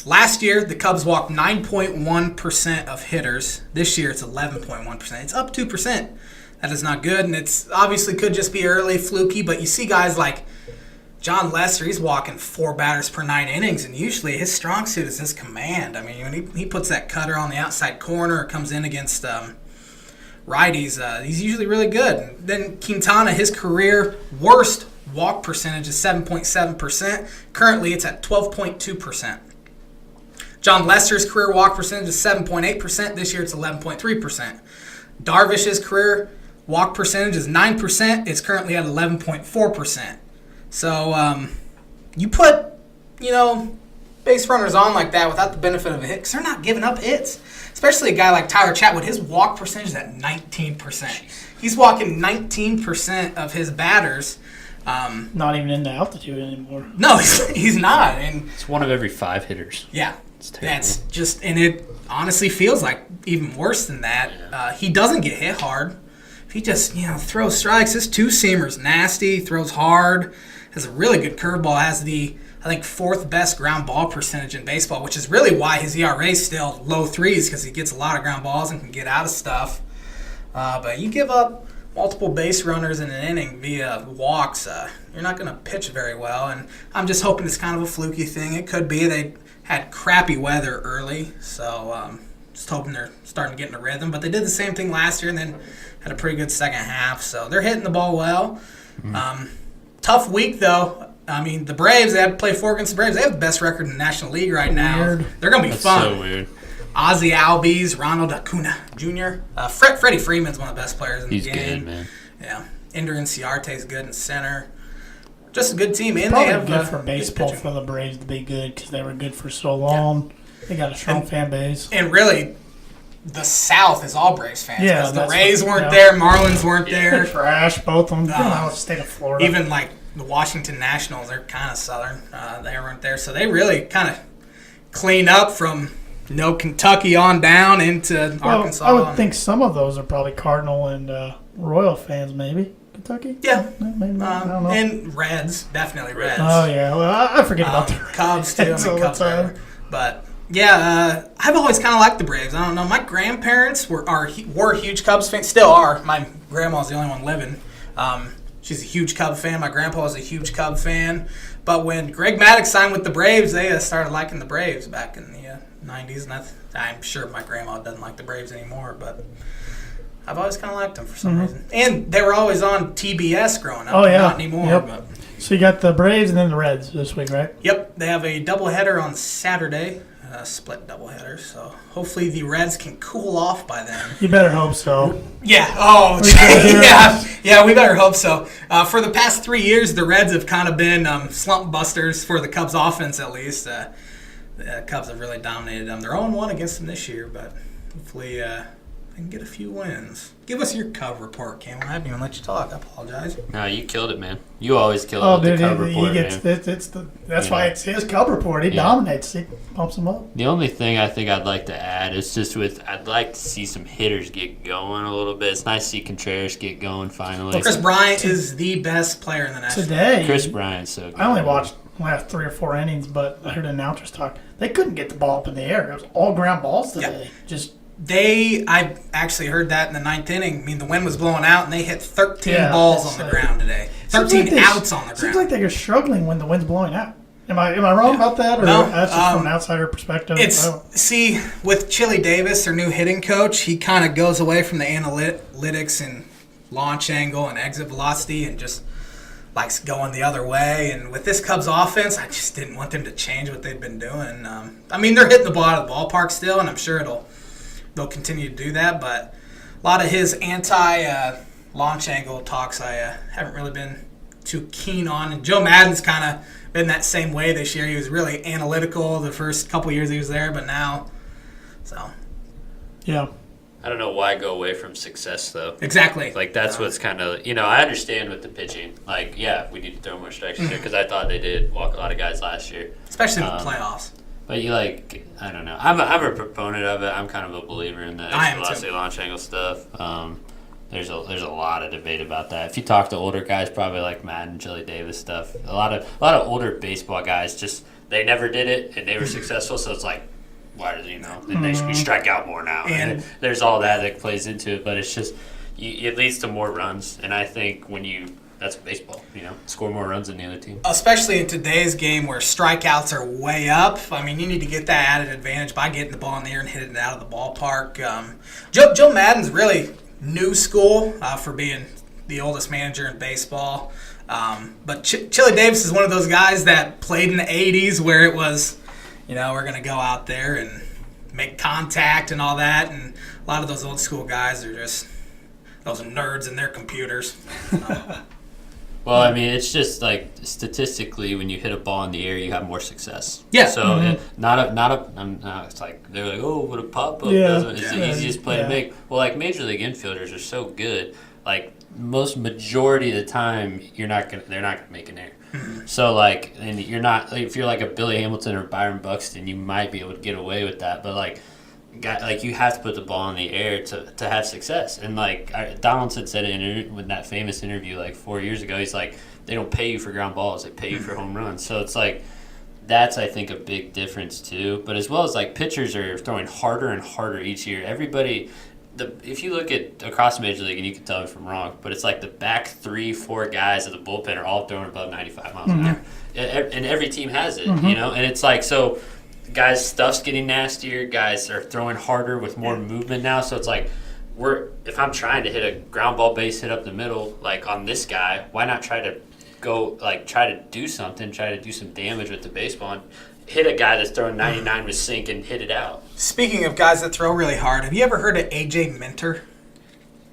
Last year, the Cubs walked 9.1% of hitters. This year, it's 11.1%. It's up 2%. That is not good, and it's obviously could just be early, fluky, but you see guys like John Lester, he's walking 4 batters per 9 innings, and usually his strong suit is his command. I mean, when he puts that cutter on the outside corner or comes in against righties, he's usually really good. And then Quintana, his career worst walk percentage is 7.7%. Currently, it's at 12.2%. John Lester's career walk percentage is 7.8%. This year, it's 11.3%. Darvish's career walk percentage is 9%. It's currently at 11.4%. So you put, base runners on like that without the benefit of a hit because they're not giving up hits. Especially a guy like Tyler Chatwood, his walk percentage is at 19%. He's walking 19% of his batters. Not even in the altitude anymore. No, he's not. And it's 1 of every 5 hitters. Yeah. That's just, and it honestly feels like even worse than that. Yeah. He doesn't get hit hard. If he just, throws strikes, his 2-seamer's nasty, throws hard, has a really good curveball, has the, I think, 4th best ground ball percentage in baseball, which is really why his ERA is still low 3s because he gets a lot of ground balls and can get out of stuff. But you give up multiple base runners in an inning via walks, you're not going to pitch very well. And I'm just hoping it's kind of a fluky thing. It could be they had crappy weather early, so just hoping they're starting to get in a rhythm. But they did the same thing last year and then had a pretty good second half, so they're hitting the ball well. Tough week, though. I mean, the Braves, they have to play 4 against the Braves. They have the best record in the National League right now. Weird. They're going to be That's fun. so weird. Ozzie Albies, Ronald Acuna Jr. Freddie Freeman's one of the best players in He's the game. good, man. Yeah. Ender Inciarte's good in center. Just a good team. And Probably they have good for good baseball pitching. for the Braves to be good because they were good for so long. They got a strong fan base. And really, the South is all Braves fans. Yeah, because the that's Rays what- weren't yeah. there, Marlins weren't They're there. trash, both of them. The state of Florida. Even like the Washington Nationals, they're kind of Southern. They weren't there. So they really kind of clean up from Kentucky on down into Arkansas. I would think some of those are probably Cardinal and Royal fans, maybe. Kentucky? Yeah. Maybe. I don't know. And Reds, definitely Reds. Oh, yeah. Well, I forget about the Cubs, too. Reds all the Cubs time. are. But, yeah, I've always kind of liked the Braves. I don't know. My grandparents were huge Cubs fans. Still are. My grandma's the only one living. She's a huge Cub fan. My grandpa was a huge Cub fan. But when Greg Maddux signed with the Braves, they started liking the Braves back in the 90s. And I'm sure my grandma doesn't like the Braves anymore, but I've always kind of liked them for some reason. And they were always on TBS growing up. Oh, yeah. Not anymore. Yep. But. So you got the Braves and then the Reds this week, right? Yep. They have a doubleheader on Saturday, split doubleheader. So hopefully the Reds can cool off by then. You better hope so. Yeah. Oh, yeah. We better hope so. For the past 3 years, the Reds have kind of been slump busters for the Cubs offense, at least. The Cubs have really dominated them. They're 0-1 against them this year, but hopefully they can get a few wins. Give us your Cub report, Cam. I haven't even let you talk. I apologize. No, you killed it, man. You always kill it Oh, with dude, the Cub report, man. That's why it's his Cub report. He dominates. He pumps them up. The only thing I think I'd like to add is just I'd like to see some hitters get going a little bit. It's nice to see Contreras get going finally. Well, Chris Bryant is the best player in the National League. Today, Chris Bryant's so good. I only watched the last 3 or 4 innings, but I heard announcers talk. They couldn't get the ball up in the air. It was all ground balls today. I actually heard that in the 9th inning. I mean, the wind was blowing out, and they hit 13 balls on the ground today. 13 outs on the ground. Seems like they're struggling when the wind's blowing out. Am I wrong about that, or No, that's just from an outsider perspective? See, with Chili Davis, their new hitting coach, he kind of goes away from the analytics and launch angle and exit velocity and just likes going the other way. And with this Cubs offense, I just didn't want them to change what they've been doing. I mean, they're hitting the ball out of the ballpark still, and I'm sure they'll continue to do that. But a lot of his anti-launch angle talks I haven't really been too keen on. And Joe Madden's kind of been that same way this year. He was really analytical the first couple years he was there, but now, so. Yeah. I don't know why go away from success, though. Exactly. Like, that's what's kind of, I understand with the pitching. Like, yeah, we need to throw more strikes this year because I thought they did walk a lot of guys last year. Especially in the playoffs. But I don't know. I'm a proponent of it. I'm kind of a believer in the extra velocity launch angle stuff. There's a lot of debate about that. If you talk to older guys, probably like Madden, Chili Davis stuff, a lot of older baseball guys just they never did it and they were successful. So it's like, why do and they should strike out more now? And there's all that plays into it, but it's just it leads to more runs. And I think that's baseball, score more runs than the other team. Especially in today's game where strikeouts are way up. I mean, you need to get that added advantage by getting the ball in the air and hitting it out of the ballpark. Joe Madden's really new school for being the oldest manager in baseball. But Chili Davis is one of those guys that played in the 80s where it was, we're going to go out there and make contact and all that. And a lot of those old school guys are just those nerds in their computers. Well, I mean, it's just like statistically, when you hit a ball in the air, you have more success. Yeah. So it's like they're like, oh, what a pop up! It's the easiest play to make. Well, like major league infielders are so good. Like majority of the time, they're not gonna make an error. Mm-hmm. So like, and you're not if you're like a Billy Hamilton or Byron Buxton, you might be able to get away with that. But like you have to put the ball in the air to have success. And like Donaldson said in that famous interview like 4 years ago, he's like, they don't pay you for ground balls, they pay you for home runs. So it's like that's I think a big difference too. But as well as like pitchers are throwing harder and harder each year. Everybody, if you look at across the major league, and you can tell me if I'm wrong, but it's like the back 3-4 guys of the bullpen are all throwing above 95 miles an hour, and every team has it, and it's like so. Guys' stuff's getting nastier. Guys are throwing harder with more movement now. So it's like, if I'm trying to hit a ground ball base hit up the middle, like on this guy, why not try to do something, try to do some damage with the baseball and hit a guy that's throwing 99 with sink and hit it out. Speaking of guys that throw really hard, have you ever heard of AJ Minter?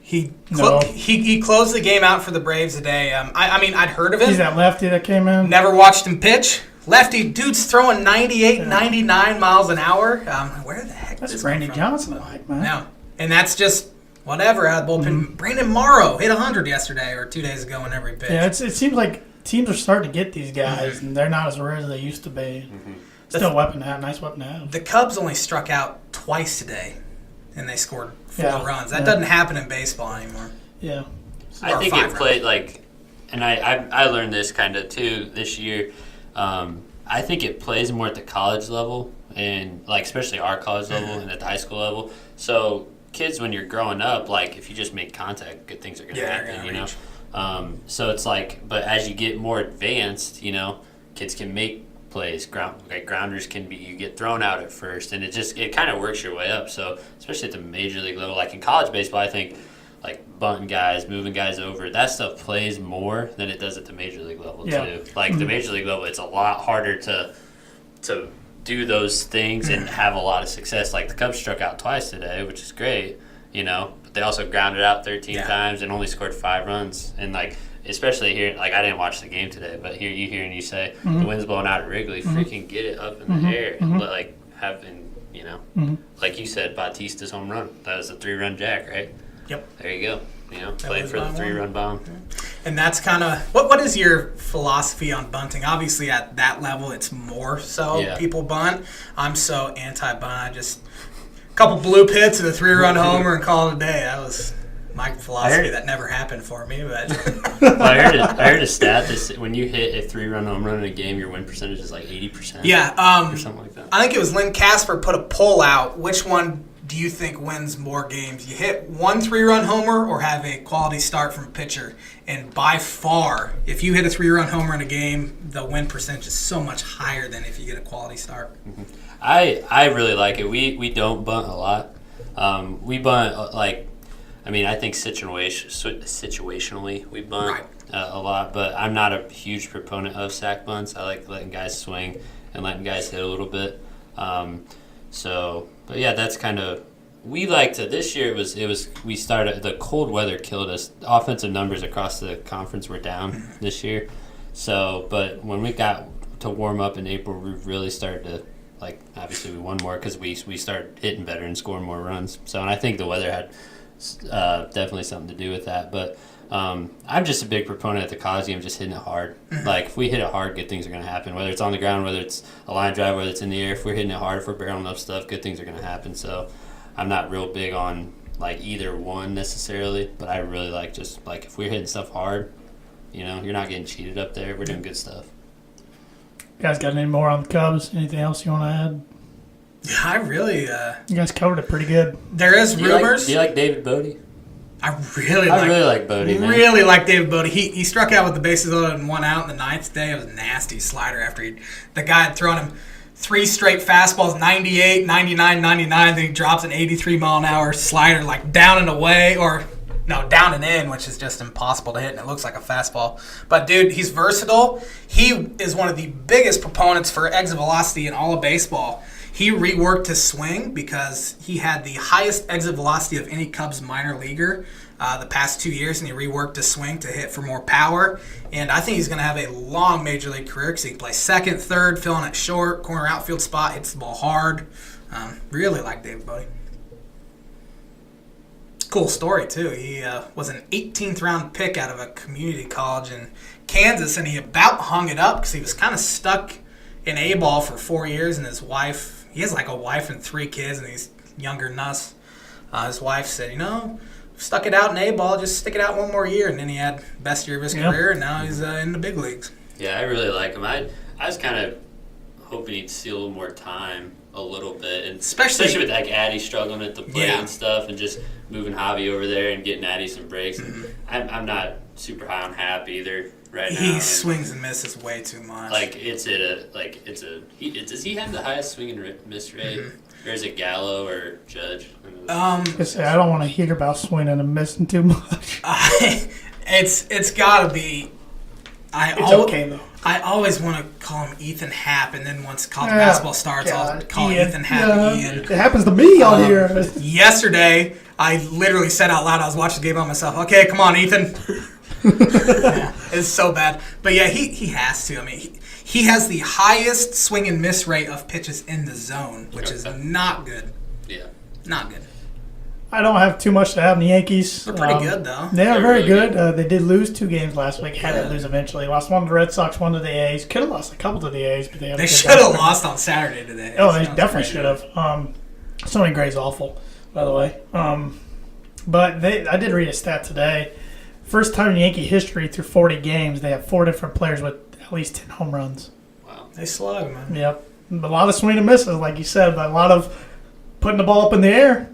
He closed the game out for the Braves today. I mean, I'd heard of him. He's that lefty that came in. Never watched him pitch. Lefty, dude's throwing 98, 99 miles an hour. Where the heck that's Randy Johnson like, man. No, and that's just whatever out of the bullpen. Brandon Morrow hit 100 yesterday or 2 days ago in every pitch. Yeah, it seems like teams are starting to get these guys, and they're not as rare as they used to be. Still nice weapon to have. The Cubs only struck out twice today, and they scored 4 runs. That doesn't happen in baseball anymore. Yeah. I think it played like, and I learned this kind of too this year. I think it plays more at the college level, and like especially our college level and at the high school level. So kids, when you're growing up, like if you just make contact, good things are going to happen. So it's like, but as you get more advanced, kids can make plays. Grounders can be. You get thrown out at first, and it kind of works your way up. So especially at the major league level, like in college baseball, I think. Like bunting guys, moving guys over, that stuff plays more than it does at the major league level too. Like the major league level, it's a lot harder to do those things and have a lot of success. Like the Cubs struck out twice today, which is great, but they also grounded out 13 times and only scored 5 runs. And like especially here, like I didn't watch the game today, but here you hear and you say the wind's blowing out at Wrigley, freaking get it up in the air and like having like you said, Bautista's home run. That was a 3-run jack, right? Yep. There you go. Played for the 3-run bomb. And that's kind of what is your philosophy on bunting? Obviously, at that level, it's more so people bunt. I'm so anti-bunt. I just a couple blue pits and a 3-run homer and call it a day. That was my philosophy. That never happened for me. But well, I heard a stat that when you hit a 3-run home run in a game, your win percentage is like 80%. Yeah. Or something like that. I think it was Lynn Casper put a poll out. Which one do you think wins more games? You hit 1 3-run homer or have a quality start from a pitcher? And by far, if you hit a 3-run homer in a game, the win percentage is so much higher than if you get a quality start. I really like it. We don't bunt a lot. We bunt I think situationally we bunt a lot, but I'm not a huge proponent of sack bunts. I like letting guys swing and letting guys hit a little bit. But yeah, that's kind of we liked it. This year we started the cold weather killed us. Offensive numbers across the conference were down this year. So, but when we got to warm up in April, we really started to like obviously we won more because we started hitting better and scoring more runs. So, and I think the weather had definitely something to do with that. But I'm just a big proponent at the college game, just hitting it hard. Like if we hit it hard, good things are going to happen. Whether it's on the ground, whether it's a line drive, whether it's in the air, if we're hitting it hard, if we're barreling up stuff, good things are going to happen. So I'm not real big on like either one necessarily, but I really like just like if we're hitting stuff hard, you know, you're not getting cheated up there. We're doing good stuff. You guys got any more on the Cubs? Anything else you want to add? I really. You guys covered it pretty good. There is rumors. Do you like David Bogey? I really like Birdie, man. Really like David Bogey. He struck out with the bases loaded and 1 out in the 9th day. It was a nasty slider after the guy had thrown him 3 straight fastballs, 98, 99, 99. Then he drops an 83-mile-an-hour slider like down and away, or no, down and in, which is just impossible to hit, and it looks like a fastball. But, dude, he's versatile. He is one of the biggest proponents for exit velocity in all of baseball. He reworked his swing because he had the highest exit velocity of any Cubs minor leaguer the past 2 years, and he reworked his swing to hit for more power. And I think he's going to have a long major league career because he can play second, third, filling it short, corner outfield spot, hits the ball hard. Really like David Bogey. Cool story, too. He was an 18th round pick out of a community college in Kansas, and he about hung it up because he was kind of stuck in A-ball for 4 years, and his wife... He has like a wife and 3 kids, and he's younger than us. His wife said, stuck it out in A-ball, just stick it out 1 more year. And then he had best year of his career, and now he's in the big leagues. Yeah, I really like him. I was kind of hoping he'd see a little more time a little bit. And especially with like Addy struggling at the plate and stuff, and just moving Javi over there and getting Addy some breaks. Mm-hmm. I'm not super high on Hap either. Right now, he swings and misses way too much. Does he have the highest swing and miss rate, or is it Gallo or Judge? I don't want to hear about swinging and missing too much. It's gotta be. Okay though. I always want to call him Ethan Happ, and then once college basketball starts, I'll call Ethan Happ Ian. It happens to me on here. Yesterday, I literally said out loud, I was watching the game by myself. Okay, come on, Ethan. It's so bad, but yeah, he has to. I mean, he has the highest swing and miss rate of pitches in the zone, which is not good. Yeah, not good. I don't have too much to add on the Yankees. They're pretty good though. They are very really good. They did lose 2 games last week. Had to lose eventually. Lost 1 to the Red Sox, 1 to the A's. Could have lost a couple to the A's, but they should have lost on Saturday today. Oh, they definitely should have. Sonny Gray's awful, by the way. But I did read a stat today. First time in Yankee history through 40 games, they have 4 different players with at least 10 home runs. Wow. They slug, man. Yep. A lot of swing and misses, like you said, but a lot of putting the ball up in the air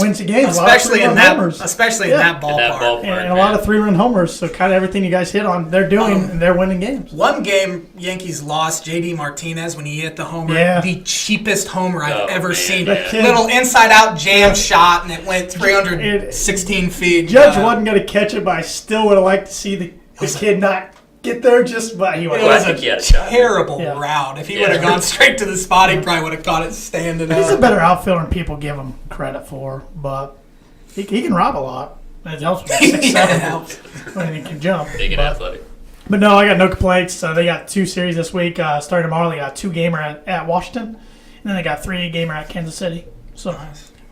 wins the game. Especially in that ballpark. And a lot of 3-run homers, so kind of everything you guys hit on, they're doing, and they're winning games. One game, Yankees lost J.D. Martinez when he hit the homer. Yeah. The cheapest homer I've ever seen. Yeah. Little inside-out jam shot, and it went 316 feet. Judge wasn't going to catch it, but I still would have liked to see the kid not get there but he would have. It was a terrible route. If he would have gone straight to the spot, he probably would have caught it standing up. He's a better outfielder than people give him credit for, but he can rob a lot. It helps with 6'7". When he can jump. Big and athletic. But no, I got no complaints. So they got 2 series this week. Starting tomorrow, they got 2-gamer at Washington, and then they got 3-gamer at Kansas City. So,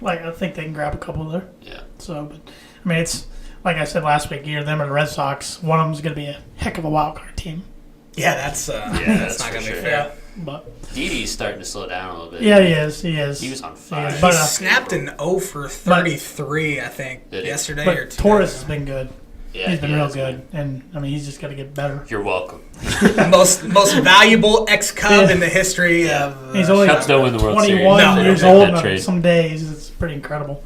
I think they can grab a couple there. Yeah. So, but I mean, it's like I said last week. Either them or the Red Sox. One of them is going to be a heck of a wild card team. Yeah, that's not going to be fair. Yeah, but Didi's starting to slow down a little bit. Yeah, he is. He was on fire. He snapped an 0 for 33, I think, yesterday or 2. Torres has been good. Yeah, he's been real good, and I mean, he's just got to get better. You're welcome. most valuable ex-Cub in the history of. He's only Cubs don't win the World 21 Series. years old. And some days it's pretty incredible.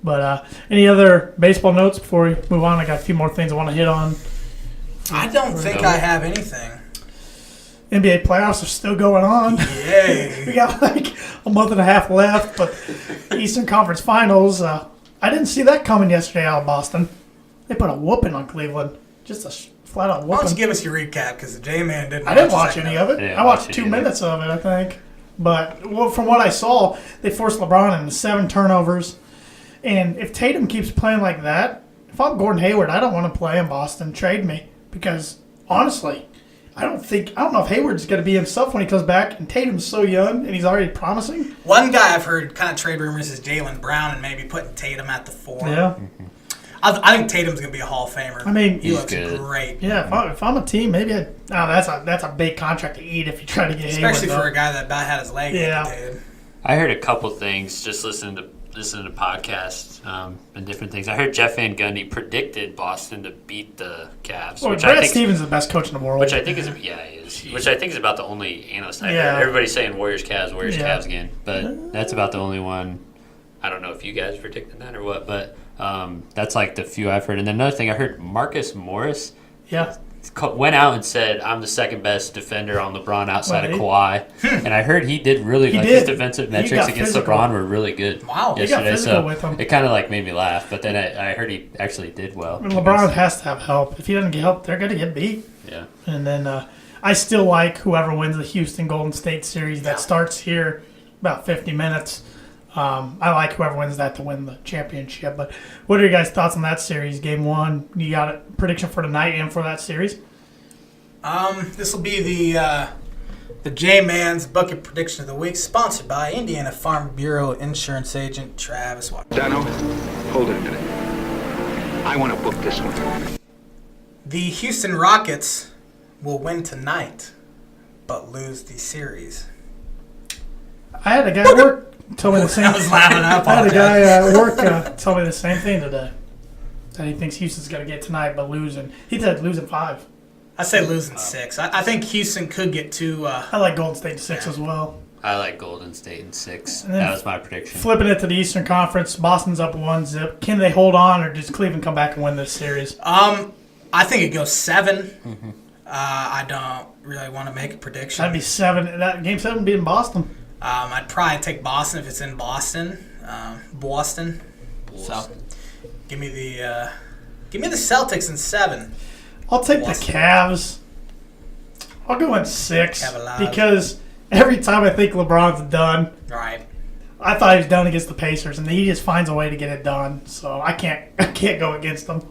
But any other baseball notes before we move on? I got a few more things I want to hit on. I don't think I have anything. NBA playoffs are still going on. Yay. We got like a month and a half left, but Eastern Conference Finals, I didn't see that coming yesterday out of Boston. They put a whooping on Cleveland. Just a flat-out whooping. Why don't you give us your recap, because the J-Man didn't I didn't watch any of it. I watched 2 minutes of it, I think. But from what I saw, they forced LeBron into 7 turnovers. And if Tatum keeps playing like that, if I'm Gordon Hayward, I don't want to play in Boston. Trade me. Because, honestly, I don't know if Hayward's going to be himself when he comes back, and Tatum's so young, and he's already promising. One guy I've heard kind of trade rumors is Jaylen Brown, and maybe putting Tatum at the 4. Yeah. I think Tatum's going to be a Hall of Famer. I mean, he looks good. great. Yeah, if I'm a team, maybe that's a big contract to eat if you try to get especially Hayward, for a guy that about had his leg amputated. I heard a couple things just listening to podcasts and different things. I heard Jeff Van Gundy predicted Boston to beat the Cavs. Well, which Brad I think Stevens is the best coach in the world. Which I think is he is. Which I think is about the only analyst I heard. Everybody's saying Warriors Cavs again, but that's about the only one. I don't know if you guys predicted that or what, but that's like the few I've heard. And then another thing I heard, Marcus Morris. Yeah. Went out and said, I'm the second best defender on LeBron outside of Kawhi. And I heard he did really, his defensive metrics against LeBron were really good yesterday. He got physical with him. It kind of made me laugh. But then I heard he actually did well. And LeBron has to have help. If he doesn't get help, they're going to get beat. Yeah. And then I still like whoever wins the Houston Golden State series that starts here about 50 minutes. I like whoever wins that to win the championship. But what are your guys' thoughts on that series? Game 1, you got a prediction for tonight and for that series? This will be the J-Man's Bucket Prediction of the Week, sponsored by Indiana Farm Bureau Insurance Agent Travis Watson. Dano, hold it a minute. I want to book this one. The Houston Rockets will win tonight, but lose the series. I had a guy at work tell me the same. I was laughing. I had a guy at work tell me the same thing today. That he thinks Houston's going to get tonight, but losing. He said losing 5. I say losing 6. I think Houston could get 2. I like Golden State 6 as well. I like Golden State in 6. That was my prediction. Flipping it to the Eastern Conference, Boston's up 1-0. Can they hold on, or does Cleveland come back and win this series? I think it goes 7. Mm-hmm. I don't really want to make a prediction. That'd be 7. That Game 7 would be in Boston. I'd probably take Boston if it's in Boston. Boston. So, give me the Celtics in 7. I'll take the Cavs. I'll go in 6 because every time I think LeBron's done, right? I thought he was done against the Pacers, and he just finds a way to get it done. So I can't go against him.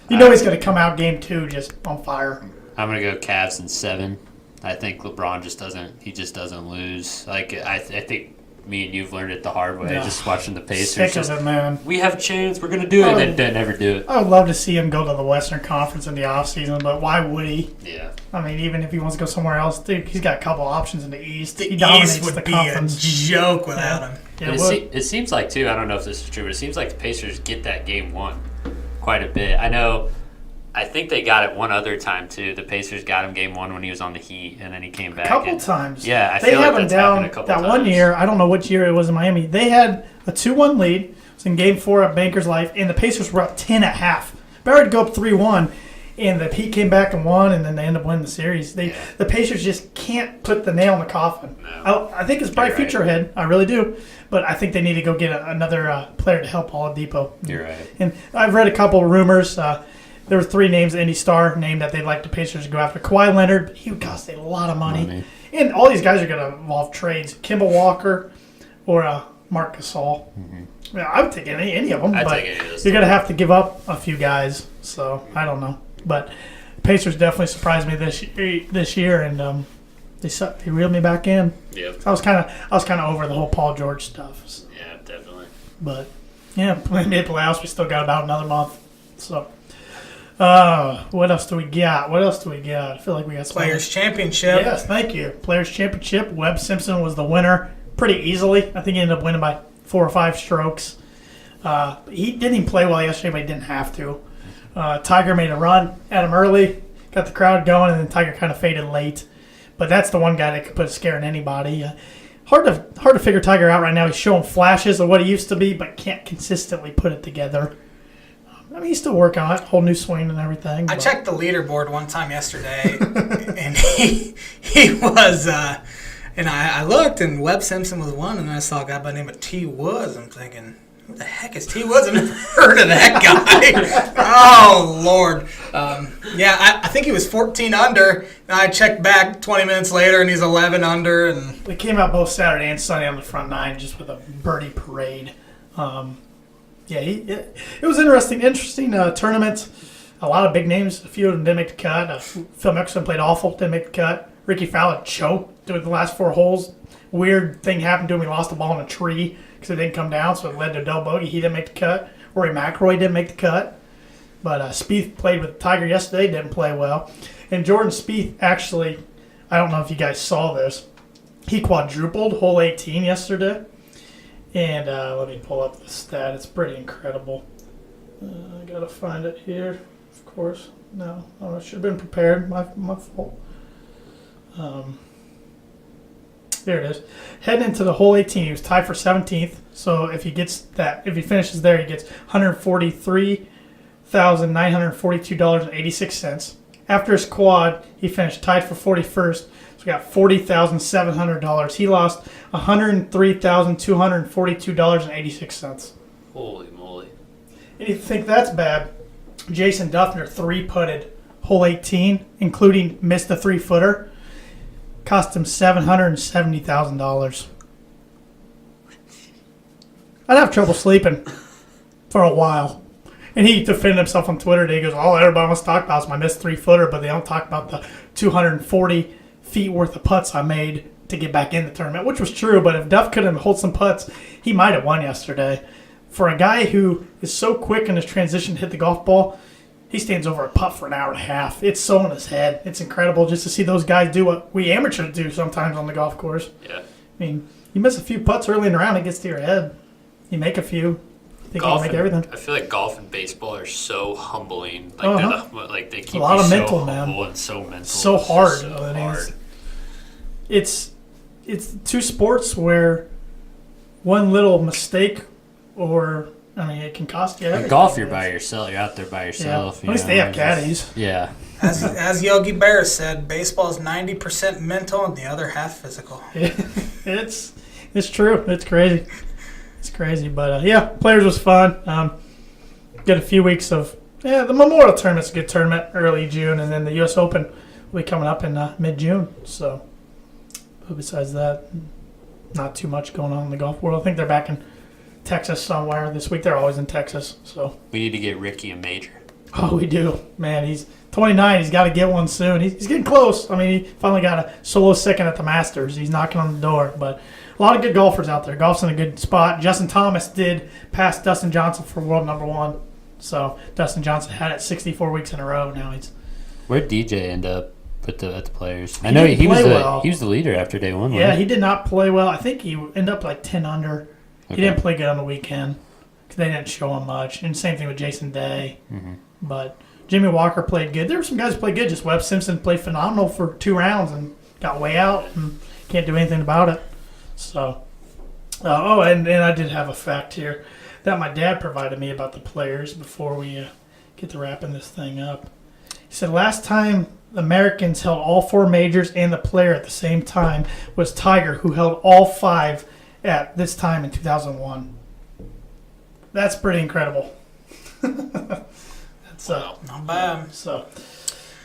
You know he's going to come out Game 2 just on fire. I'm going to go Cavs in 7. I think LeBron just doesn't lose. I think me and you've learned it the hard way, just watching the Pacers. Sick of it, man. We have a chance. We're going to do it. And then never do it. I would love to see him go to the Western Conference in the offseason, but why would he? Yeah. I mean, even if he wants to go somewhere else, dude, he's got a couple options in the East. The he dominates East would the be conference. a joke without him. Yeah, it seems like, too, I don't know if this is true, but it seems like the Pacers get that Game 1 quite a bit. I think they got it one other time, too. The Pacers got him Game 1 when he was on the Heat, and then he came back. A couple times. Yeah, I they feel have like him that's happened down a couple that times. one year. I don't know which year it was in Miami. They had a 2-1 lead. It was in Game 4 at Bankers Life, and the Pacers were up 10 at half. Barrett go up 3-1, and the Heat came back and won, and then they ended up winning the series. The Pacers just can't put the nail in the coffin. No. I think it's a bright future ahead. I really do. But I think they need to go get another player to help Oladipo. You're right. And I've read a couple of rumors. There were 3 names, Indy Star named that they'd like the Pacers to go after. Kawhi Leonard, but he would cost a lot of money. And all these guys are going to involve trades. Kimball Walker or Mark Gasol. Mm-hmm. I would take any of them, but you're going to have to give up a few guys. So I don't know. But the Pacers definitely surprised me this year, and they reeled me back in. Yep. I was kind of over the whole Paul George stuff. So. Yeah, definitely. But yeah, mid playoffs, we still got about another month. So. What else do we got? I feel like we got Players Championship. Yes, thank you. Players Championship. Webb Simpson was the winner pretty easily. I think he ended up winning by 4 or 5 strokes. He didn't even play well yesterday, but he didn't have to. Tiger made a run at him early, got the crowd going, and then Tiger kind of faded late. But that's the one guy that could put a scare in anybody. Hard to figure Tiger out right now. He's showing flashes of what he used to be, but can't consistently put it together. I mean, he's still working on it, whole new swing and everything. I checked the leaderboard one time yesterday, and he was, and I looked, and Webb Simpson was 1, and I saw a guy by the name of T. Woods. I'm thinking, who the heck is T. Woods? I've never heard of that guy. Oh, Lord. I think he was 14 under, and I checked back 20 minutes later, and he's 11 under. And they came out both Saturday and Sunday on the front 9 just with a birdie parade. It was interesting tournament. a lot of big names. A few of them didn't make the cut. Phil Mickelson played awful, didn't make the cut. Ricky Fowler choked doing the last 4 holes. Weird thing happened to him. He lost the ball in a tree because it didn't come down, so it led to a double bogey. He didn't make the cut. Rory McIlroy didn't make the cut. But Spieth played with Tiger yesterday, didn't play well. And Jordan Spieth actually, I don't know if you guys saw this, he quadrupled hole 18 yesterday. And let me pull up the stat. It's pretty incredible. I got to find it here, of course. No, I should have been prepared. My fault. There it is. Heading into the hole 18, he was tied for 17th. So if he finishes there, he gets $143,942.86. After his quad, he finished tied for 41st. So he got $40,700. He lost $103,242.86. Holy moly! And you think that's bad? Jason Duffner 3-putted hole 18, including missed the 3-footer. Cost him $770,000. I'd have trouble sleeping for a while. And he defended himself on Twitter today. He goes, everybody wants to talk about is my missed 3-footer, but they don't talk about the 240 feet worth of putts I made to get back in the tournament, which was true. But if Duff couldn't hold some putts, he might have won yesterday. For a guy who is so quick in his transition to hit the golf ball, he stands over a putt for an hour and a half. It's so in his head. It's incredible just to see those guys do what we amateurs do sometimes on the golf course. Yeah. I mean, you miss a few putts early in the round, it gets to your head. You make a few. Think you can make everything. I feel like golf and baseball are so humbling. Like they keep a lot you of so mental, humble man. and so mental. So It's hard. just so hard. It's two sports where one little mistake it can cost you everything. In golf, you're by yourself. You're out there by yourself. Yeah. At least they have caddies. Yeah. As Yogi Berra said, baseball is 90% mental and the other half physical. It's true. It's crazy. It's crazy. But, Players was fun. Get a few weeks of the Memorial Tournament's a good tournament, early June, and then the U.S. Open will be coming up in mid-June. So, but besides that, not too much going on in the golf world. I think they're back in Texas somewhere this week. They're always in Texas. So we need to get Ricky a major. Oh, we do. Man, he's 29. He's got to get one soon. He's getting close. I mean, he finally got a solo second at the Masters. He's knocking on the door. But a lot of good golfers out there. Golf's in a good spot. Justin Thomas did pass Dustin Johnson for world number 1. So Dustin Johnson had it 64 weeks in a row. Now he's. Where'd DJ end up at the Players? I know he was the leader after day 1. Yeah, he did not play well. I think he ended up like 10 under. He didn't play good on the weekend because they didn't show him much. And same thing with Jason Day. Mm-hmm. But Jimmy Walker played good. There were some guys who played good. Just Webb Simpson played phenomenal for 2 rounds and got way out and can't do anything about it. So, and I did have a fact here that my dad provided me about the Players before we get to wrapping this thing up. He said last time Americans held all 4 majors and the Player at the same time was Tiger, who held all 5 at this time in 2001. That's pretty incredible. That's not bad. So,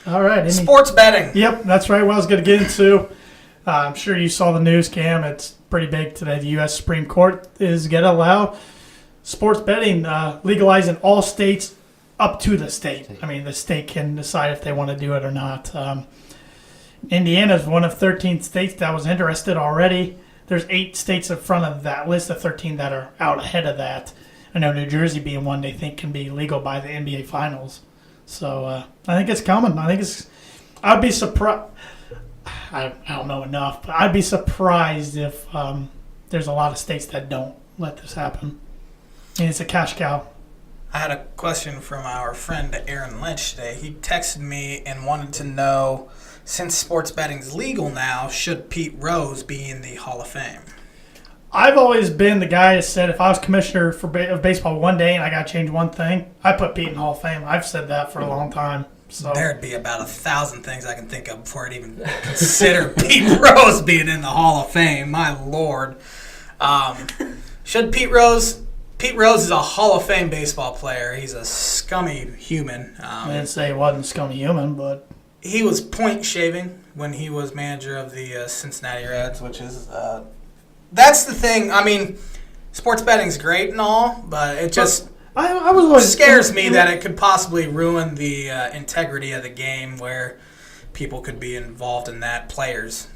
all right. Sports betting. Yep, that's right. What I was going to get into. I'm sure you saw the news, Cam. It's pretty big today. The U.S. Supreme Court is going to allow sports betting legalized in all states up to the state. I mean, the state can decide if they want to do it or not. Indiana is one of 13 states that was interested already. There's 8 states in front of that list of 13 that are out ahead of that. I know New Jersey being one they think can be legal by the NBA Finals. So I think it's coming. I'd be surprised. I don't know enough, but I'd be surprised if there's a lot of states that don't let this happen. I mean, it's a cash cow. I had a question from our friend Aaron Lynch today. He texted me and wanted to know, since sports betting's legal now, should Pete Rose be in the Hall of Fame? I've always been the guy that said if I was commissioner of baseball one day and I got to change one thing, I put Pete in the Hall of Fame. I've said that for a long time. So there'd be about 1,000 things I can think of before I'd even consider Pete Rose being in the Hall of Fame. My Lord. Should Pete Rose... Pete Rose is a Hall of Fame baseball player. He's a scummy human. I didn't say he wasn't a scummy human, but... He was point shaving when he was manager of the Cincinnati Reds, which is... That's the thing. I mean, sports betting's great and all, but it just... I was always scares me that it could possibly ruin the integrity of the game where people could be involved in that, players.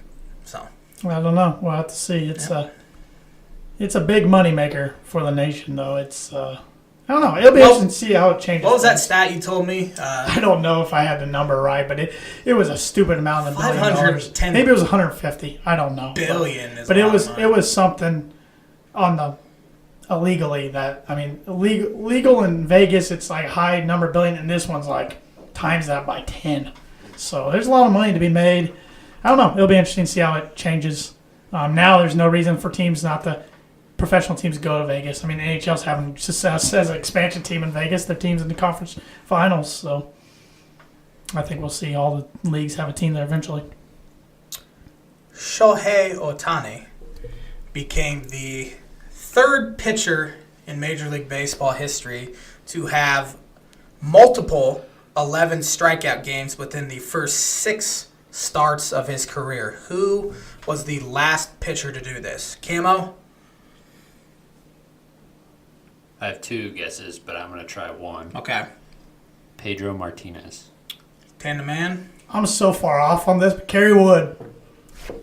So I don't know. We'll have to see. It's a big moneymaker for the nation, though. It's I don't know. It'll be interesting to see how it changes. What was that stat you told me? I don't know if I had the number right, but it was a stupid amount of $510. Maybe it was 150. I don't know. Billion is but it was something on the illegally that legal in Vegas. It's like high number billion, and this one's like times that by 10. So there's a lot of money to be made. I don't know. It'll be interesting to see how it changes. Now there's no reason for professional teams to go to Vegas. I mean, the NHL's having success as an expansion team in Vegas. Their team's in the conference finals, so I think we'll see all the leagues have a team there eventually. Shohei Ohtani became the third pitcher in Major League Baseball history to have multiple 11 strikeout games within the first 6 starts of his career. Who was the last pitcher to do this? Camo? I have 2 guesses, but I'm going to try one. Okay. Pedro Martinez. Tanner Man? I'm so far off on this, but Kerry Wood.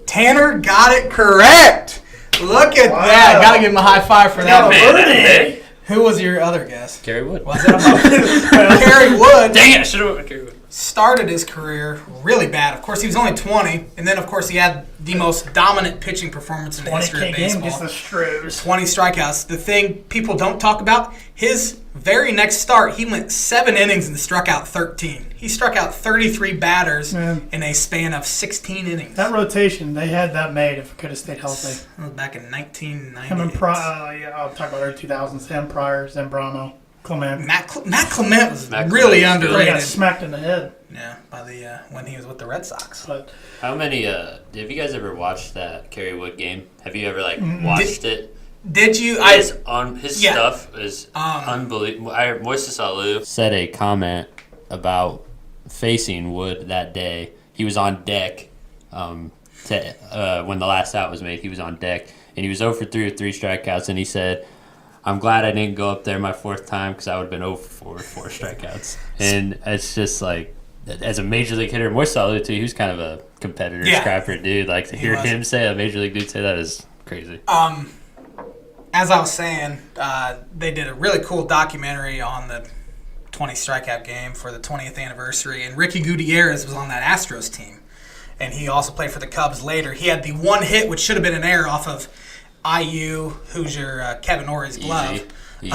Tanner got it correct. Look at that. Got to give him a high five for that. Birdie. Who was your other guess? Kerry Wood. Was it Kerry Wood? Dang it, I should have went Kerry Wood. Started his career really bad. Of course, he was only 20, and then, of course, he had the most dominant pitching performance in the history of baseball. 20 strikeouts. The thing people don't talk about, his very next start, he went 7 innings and struck out 13. He struck out 33 batters in a span of 16 innings. That rotation, they had that made if it could have stayed healthy. That was back in 1990. Him and I'll talk about early 2000s. Him, Pryor, Zambrano, Clement. Matt Clement was really underrated. He got smacked in the head. Yeah, by the when he was with the Red Sox. But how many? Have you guys ever watched that Kerry Wood game? Have you ever watched it? Did you? His stuff is unbelievable. Moises Alou said a comment about facing Wood that day. He was on deck when the last out was made. He was on deck, and he was 0 for 3 with 3 strikeouts, and he said, I'm glad I didn't go up there my 4th time because I would have been 0 for 4 with 4 strikeouts. And it's just like, as a major league hitter, Moises Alou too, he was kind of a competitor, scrapper dude. Like, to hear him say, a major league dude say that is crazy. As I was saying, they did a really cool documentary on the 20 strikeout game for the 20th anniversary, and Ricky Gutierrez was on that Astros team. And he also played for the Cubs later. He had the one hit, which should have been an error off of IU, Kevin Ory's glove. Easy.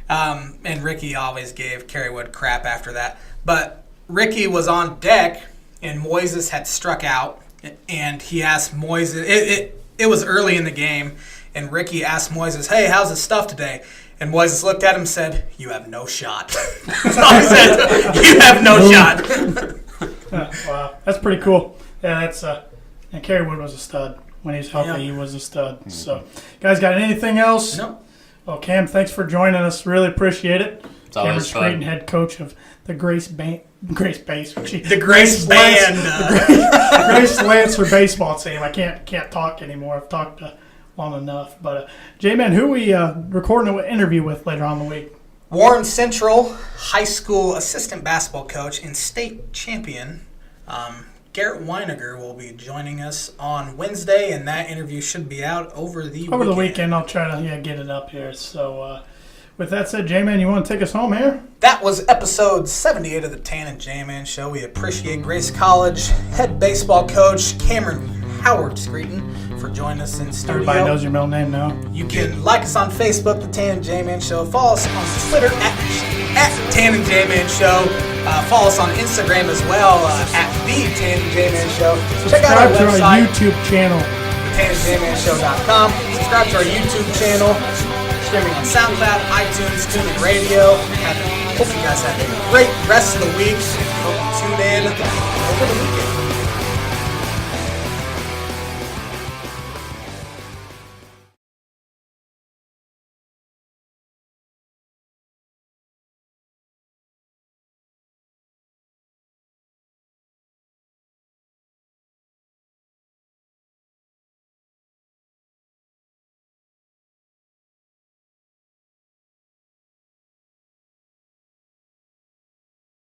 And Ricky always gave Kerry Wood crap after that. But Ricky was on deck, and Moises had struck out, and he asked Moises, it was early in the game, and Ricky asked Moises, hey, how's the stuff today? And Moises looked at him and said, you have no shot. That's all he said, you have no shot. Wow, that's pretty cool. Yeah, and Kerry Wood was a stud. When he was healthy, he was a stud. Mm-hmm. So, guys, got anything else? No. Well, Cam, thanks for joining us. Really appreciate it. It's always fun. Screeton, head coach of the Grace Band. The Grace Band. The Grace Lancer baseball team. I can't talk anymore. I've talked long enough. But, J-Man, who are we recording an interview with later on in the week? Warren Central high school assistant basketball coach and state champion, Garrett Weiniger will be joining us on Wednesday, and that interview should be out over the weekend. Over the weekend, I'll try to get it up here. So, with that said, J-Man, you want to take us home here? That was episode 78 of the Tan and J-Man Show. We appreciate Grace College head baseball coach Cameron Howard Screeton for joining us in studio. Everybody knows your middle name now. You can like us on Facebook, the Tan and J-Man Show. Follow us on Twitter at Tan and J-Man Show. Follow us on Instagram as well at the Tan and J-Man Show. Check out our website. Subscribe to our YouTube channel. TanandJManShow.com. Subscribe to our YouTube channel. Streaming on SoundCloud, iTunes, TuneIn Radio. Hope you guys have a great rest of the week. Hope you tune in over the weekend.